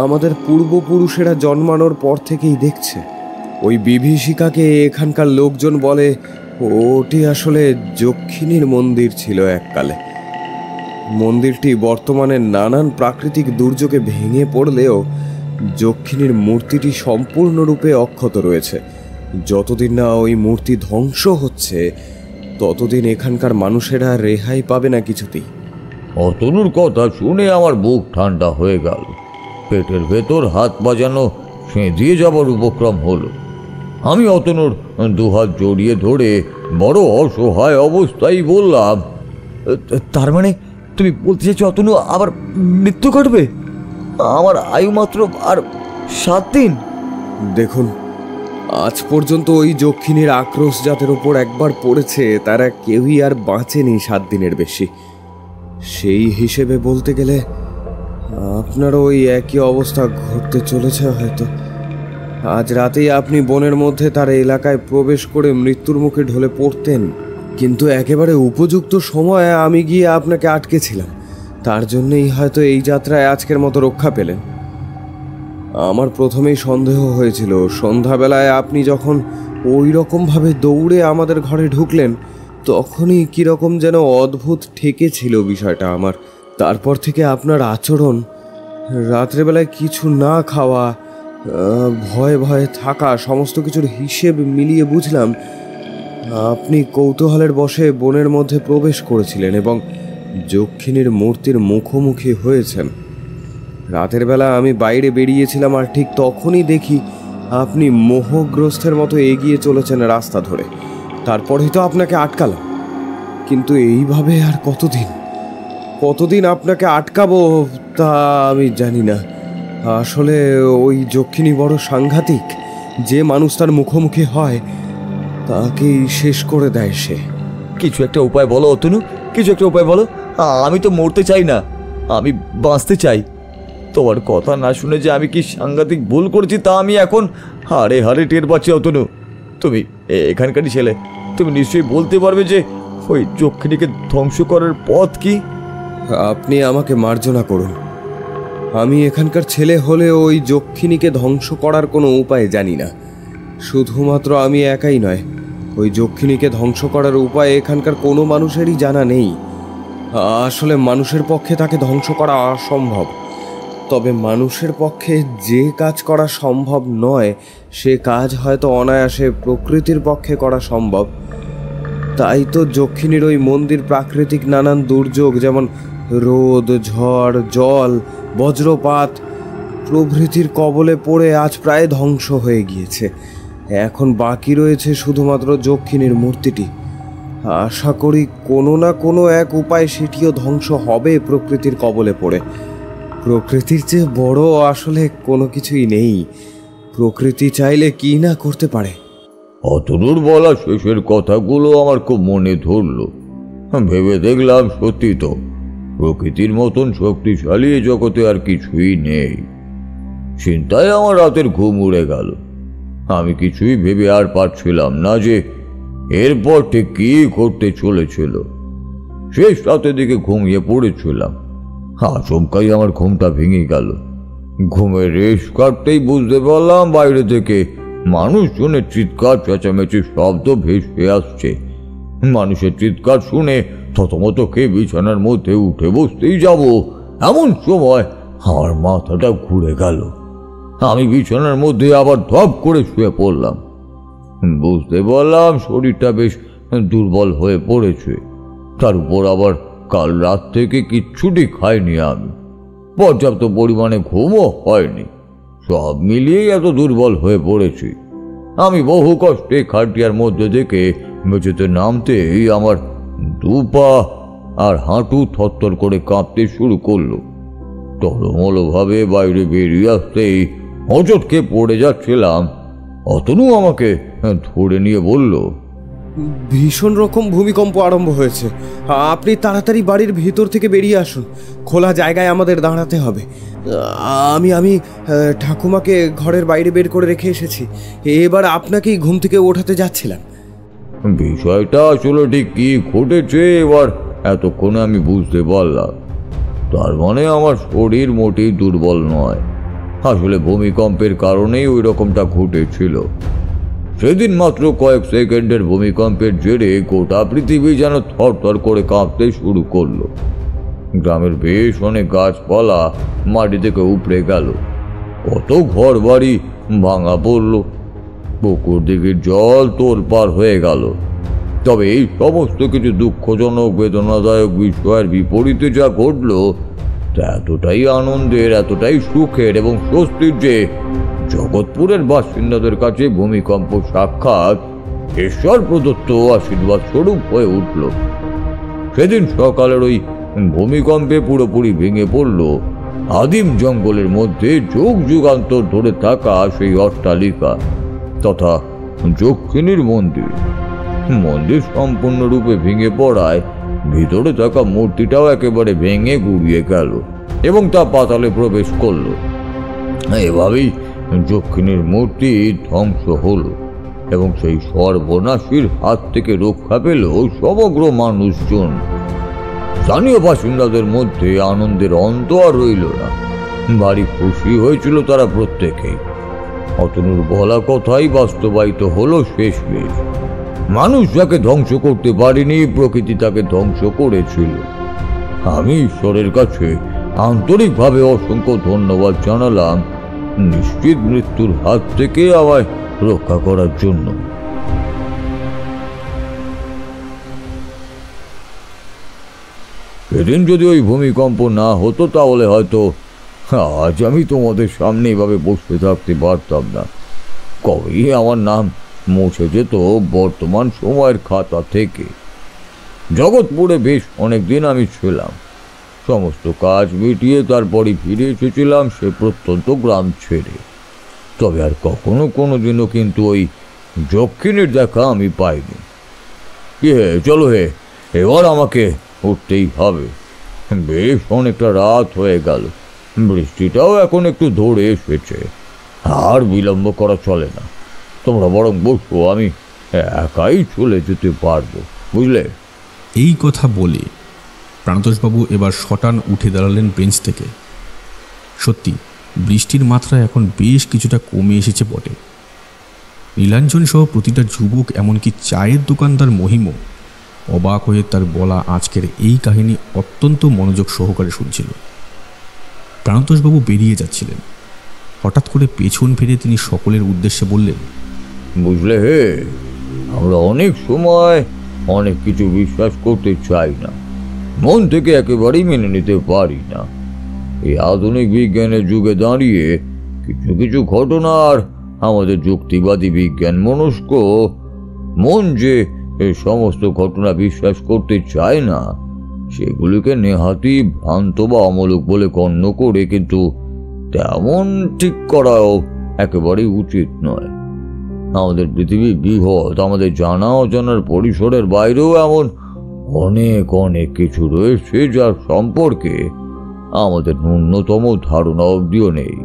D: আমাদের পূর্বপুরুষেরা জন্মানোর পর থেকেই দেখছে। ওই বিভীষিকাকে এখানকার লোকজন বলে ওটি আসলে যক্ষিণীর মন্দির ছিল এককালে। মন্দিরটি বর্তমানে নানান প্রাকৃতিক দুর্যোগে ভেঙে পড়লেও যক্ষিণীর মূর্তিটি সম্পূর্ণরূপে অক্ষত রয়েছে। যতদিন না ওই মূর্তি ধ্বংস হচ্ছে ততদিন এখানকার মানুষেরা রেহাই পাবে না কিছুতেই।
B: অতনুর কথা শুনে আমার বুক ঠান্ডা হয়ে গেল। পেটের ভেতর হাত বাজানো সেঁধিয়ে যাবার উপক্রম হলো। আমি অতনুর দুহাত জড়িয়ে ধরে বড় অসহায় অবস্থায় বললাম,
E: তার মানে তুমি বলতে চাইছো অতনু আবার মৃত্যু ঘটবে? আমার আয়ু মাত্র আর 7 দিন।
D: দেখুন, আজ পর্যন্ত ওই যক্ষিণীর আক্রোশ যাদের ওপর একবার পড়েছে তারা কেউই আর বাঁচেনি 7 দিনের বেশি। সেই হিসেবে বলতে গেলে আপনারও ওই একই অবস্থা ঘটতে চলেছে হয়তো। আজ রাতেই আপনি বনের মধ্যে তার এলাকায় প্রবেশ করে মৃত্যুর মুখে ঢলে পড়তেন, কিন্তু একেবারে উপযুক্ত সময়ে আমি গিয়ে আপনাকে আটকেছিলাম। তার জন্যই হয়তো এই যাত্রায় আজকের মতো রক্ষা পেলেন। আমার প্রথমেই সন্দেহ হয়েছিল সন্ধ্যাবেলায় আপনি যখন ওই রকমভাবে দৌড়ে আমাদের ঘরে ঢুকলেন তখনই কীরকম যেন অদ্ভুত ঠেকেছিল বিষয়টা আমার। তারপর থেকে আপনার আচরণ, রাত্রেবেলায় কিছু না খাওয়া, ভয়ে ভয়ে থাকা, সমস্ত কিছুর হিসেব মিলিয়ে বুঝলাম আপনি কৌতূহলের বশে বনের মধ্যে প্রবেশ করেছিলেন এবং যক্ষিণীর মূর্তির মুখোমুখি হয়েছেন। রাতের বেলা আমি বাইরে বেরিয়েছিলাম আর ঠিক তখনই দেখি আপনি মোহগ্রস্তের মতো এগিয়ে চলেছেন রাস্তা ধরে। তারপরেই তো আপনাকে আটকালাম। কিন্তু এইভাবে আর কতদিন আপনাকে আটকাবো তা আমি জানি না। আসলে ওই যক্ষিণী বড় সাংঘাতিক। যে মানুষ তার মুখোমুখি হয় তাকেই শেষ করে দেয় সে।
E: কিছু একটা উপায় বলো অতনু, কিছু একটা উপায় বলো। আমি তো মরতে চাই না, আমি বাঁচতে চাই। তোমার কথা না শুনে যে আমি কি সাংঘাতিক ভুল করেছি তা আমি এখন হাড়ে হাড়ে টের পাচ্ছি। অতনু, তুমি এখানকারই ছেলে, তুমি নিশ্চয়ই বলতে পারবে যে ওই যক্ষিণীকে ধ্বংস করার পথ কি?
D: আপনি আমাকে মার্জনা করুন। আমি এখানকার ছেলে হলে ওই যক্ষিণীকে ধ্বংস করার কোনো উপায় জানি না। শুধুমাত্র আমি একাই নয়, ওই যক্ষিণীকে ধ্বংস করার উপায় এখানকার কোনো মানুষেরই জানা নেই। আসলে মানুষের পক্ষে তাকে ধ্বংস করা অসম্ভব। তবে মানুষের পক্ষে যে কাজ করা সম্ভব নয় সে কাজ হয়তো অনায়াসে প্রকৃতির পক্ষে করা সম্ভব। তাই তো যক্ষিণীর ওই মন্দির প্রাকৃতিক নানান দুর্যোগ যেমন রোদ, ঝড়, জল, বজ্রপাত প্রভৃতির কবলে পড়ে আজ প্রায় ধ্বংস হয়ে গিয়েছে। এখন বাকি রয়েছে শুধুমাত্র যক্ষিণীর মূর্তিটি। আশা করি কোনো না কোনো এক উপায় সেটিও ধ্বংস হবে প্রকৃতির কবলে পড়ে। প্রকৃতির চেয়ে বড় আসলে কোনো কিছুই নেই। প্রকৃতি চাইলে কি না করতে পারে।
B: অতনুর বলা শেষের কথাগুলো আমার খুব মনে ধরল। ভেবে দেখলাম সত্যি তো, প্রকৃতির মতন শক্তিশালী এ জগতে আর কিছুই নেই। চিন্তায় আমার রাতের ঘুম উড়ে গেল। আমি কিছুই ভেবে আর পারছিলাম না যে এরপর ঠিক কি করতে চলেছিল। শেষ রাতের দিকে ঘুমিয়ে পড়েছিলাম। আচমকাই আমার ঘুমটা ভেঙে গেল। ঘুমের রেশ কাটতেই বুঝতে পারলাম বাইরে থেকে মানুষজনের চিৎকার চেঁচামেচির শব্দ ভেসে আসছে। মানুষের চিৎকার শুনে থতমত খেয়ে বিছানার মধ্যে উঠে বসতেই যাব, এমন সময় আমার মাথাটা ঘুরে গেল। আমি বিছানার মধ্যে আবার ধপ করে শুয়ে পড়লাম। বুঝতে পারলাম শরীরটা বেশ দুর্বল হয়ে পড়েছে। তার উপর আবার কাল রাত থেকে কিচ্ছুটি খাইনি আমি। পর্যাপ্ত পরিমাণে ঘুমও হয়নি। সব মিলিয়েই এত দুর্বল হয়ে পড়েছি। আমি বহু কষ্টে খাটিয়ার মধ্যে থেকে মেঝেতে নামতেই আমার দুপা আর হাঁটু থরথর করে কাঁপতে শুরু করলো। টলমলভাবে বাইরে বেরিয়ে আসতেই হোঁচট খেয়ে পড়ে যাচ্ছিলাম। অতনু আমাকে ধরে নিয়ে বলল,
D: ভীষণ রকম ভূমিকম্প আরম্ভ হয়েছে। আপনি তাড়াতাড়ি বাড়ির ভিতর থেকে বেরিয়ে আসুন, খোলা জায়গায় আমাদের দাঁড়াতে হবে। আমি ঠাকুমাকে ঘরের বাইরে বের করে রেখে এসেছি, এবার আপনাকেই ঘুম থেকে ওঠাতে যাচ্ছিলাম।
B: বিষয়টা আসলে ঠিক কি ঘটেছে এবার এতক্ষণে আমি বুঝতে পারলাম। তার মানে আমার শরীর মোটেই দুর্বল নয়, আসলে ভূমিকম্পের কারণেই ওই রকমটা ঘটেছিল। সেদিন মাত্র কয়েক সেকেন্ডের ভূমিকম্পের জেরে গোটা পৃথিবী যেন থরথর করে কাঁপতে শুরু করলো। গ্রামের বেশ অনেক গাছপালা মাটি থেকে উপড়ে গেল, কত ঘর বাড়ি ভাঙা পড়ল, পুকুর দিঘির জল তোলপাড় হয়ে গেল। তবে এই সমস্ত কিছু দুঃখজনক বেদনাদায়ক বিষয়ের বিপরীতে যা ঘটল তা এতটাই আনন্দের, এতটাই সুখের এবং স্বস্তির যে জগৎপুরের বাসিন্দাদের কাছে ভূমিকম্প সাক্ষাৎ ঈশ্বর প্রদত্ত আশীর্বাদ স্বরূপ হয়ে উঠল। সেদিন সকালের ওই ভূমিকম্পে পুরোপুরি ভেঙে পড়ল আদিম জঙ্গলের মধ্যে যুগ যুগান্তর ধরে থাকা সেই অট্টালিকা তথা যক্ষিণীর মন্দির। মন্দির সম্পূর্ণরূপে ভেঙে পড়ায় ভিতরে থাকা মূর্তিটাও একেবারে ভেঙে গুড়িয়ে গেল এবং তা পাতালে প্রবেশ করল। এভাবেই যক্ষিণীর মূর্তি ধ্বংস হলো এবং সেই সর্বনাশীর হাত থেকে রক্ষা পেল সমগ্র মানুষজন। স্থানীয় বাসিন্দাদের মধ্যে আনন্দের অন্ত আর রইল না, ভারী খুশি হয়েছিল তারা প্রত্যেকেই। অতনুর বলা কথাই বাস্তবায়িত হলো শেষমেশ। মানুষ যাকে ধ্বংস করতে পারেনি, প্রকৃতি তাকে ধ্বংস করেছিল। আমি ঈশ্বরের কাছে আন্তরিকভাবে অসংখ্য ধন্যবাদ জানালাম নিশ্চিত মৃত্যুর হাত থেকে আমায় রক্ষা করার জন্য। সেদিন যদি ওই ভূমিকম্প না হতো তাহলে হয়তো আজ আমি তোমাদের সামনে এভাবে বসতে থাকতে পারতাম না। কবেই আমার নাম মুছে যেত বর্তমান সময়ের খাতা থেকে। জগৎপুরে বেশ অনেকদিন আমি ছিলাম, সমস্ত কাজ মিটিয়ে তারপরই ফিরে এসেছিলাম সে প্রত্যন্ত গ্রাম ছেড়ে। তবে আর কখনো কোনোদিনও কিন্তু ওই যক্ষিণীর দেখা আমি পাইনি। কি হে, চলো হে, এবার আমাকে উঠতেই হবে। বেশ অনেকটা রাত হয়ে গেল, বৃষ্টিটাও এখন একটু ধরে এসেছে, আর বিলম্ব করা চলে না। তোমরা বরং বসো, আমি একাই চলে যেতে পারবো, বুঝলে?
C: এই কথা বলে প্রাণতোষবাবু এবার শটান উঠে দাঁড়ালেন বেঞ্চ থেকে। সত্যি বৃষ্টির মাত্রা এখন বেশ কিছুটা কমে এসেছে বটে। নীলাঞ্জন সহ প্রতিটা যুবক, এমনকি চায়ের দোকানদার মহিমও অবাক হয়ে তার বলা আজকের এই কাহিনী অত্যন্ত মনোযোগ সহকারে শুনছিল। প্রাণতোষবাবু বেরিয়ে যাচ্ছিলেন, হঠাৎ করে পেছন ফিরে তিনি সকলের উদ্দেশ্যে বললেন,
B: বুঝলে হে, আমরা অনেক সময় অনেক কিছু বিশ্বাস করতে চাই না, মন থেকে একেবারেই মেনে নিতে পারি না। এই আধুনিক বিজ্ঞানের যুগে দাঁড়িয়ে কিছু কিছু ঘটনার আমাদের যুক্তিবাদী বিজ্ঞান মনস্ক মন যে এই সমস্ত ঘটনা বিশ্বাস করতে চায় না, সেগুলিকে নেহাতি ভ্রান্ত বা অমূলক বলে গণ্য করে কিন্তু তেমন ঠিক করাও একেবারেই উচিত নয়। আমাদের পৃথিবী বৃহৎ, আমাদের জানা অজানার পরিসরের বাইরেও এমন অনেক অনেক কিছু রয়েছে যার সম্পর্কে আমাদের ন্যূনতম ধারণা অবধিও নেই।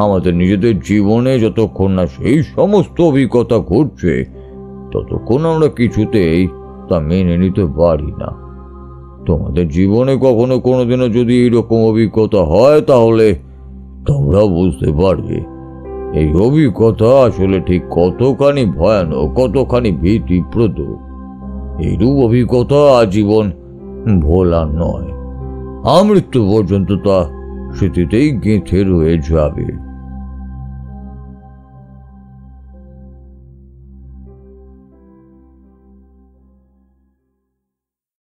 B: আমাদের নিজেদের জীবনে যতক্ষণ না সেই সমস্ত অভিজ্ঞতা ঘটছে ততক্ষণ আমরা কিছুতেই তা মেনে নিতে পারি না। তোমাদের জীবনে কখনো কোনোদিনও যদি এইরকম অভিজ্ঞতা হয় তাহলে তোমরা বুঝতে পারবে এই অভিজ্ঞতা আসলে ঠিক কতখানি ভয়ানক, কতখানি ভীতিপ্রদ। এইরূপ অভিজ্ঞতা আজীবন ভোলার নয়, আমৃত্যু পর্যন্ত তা স্মৃতিতেই গেঁথে রয়ে যাবে।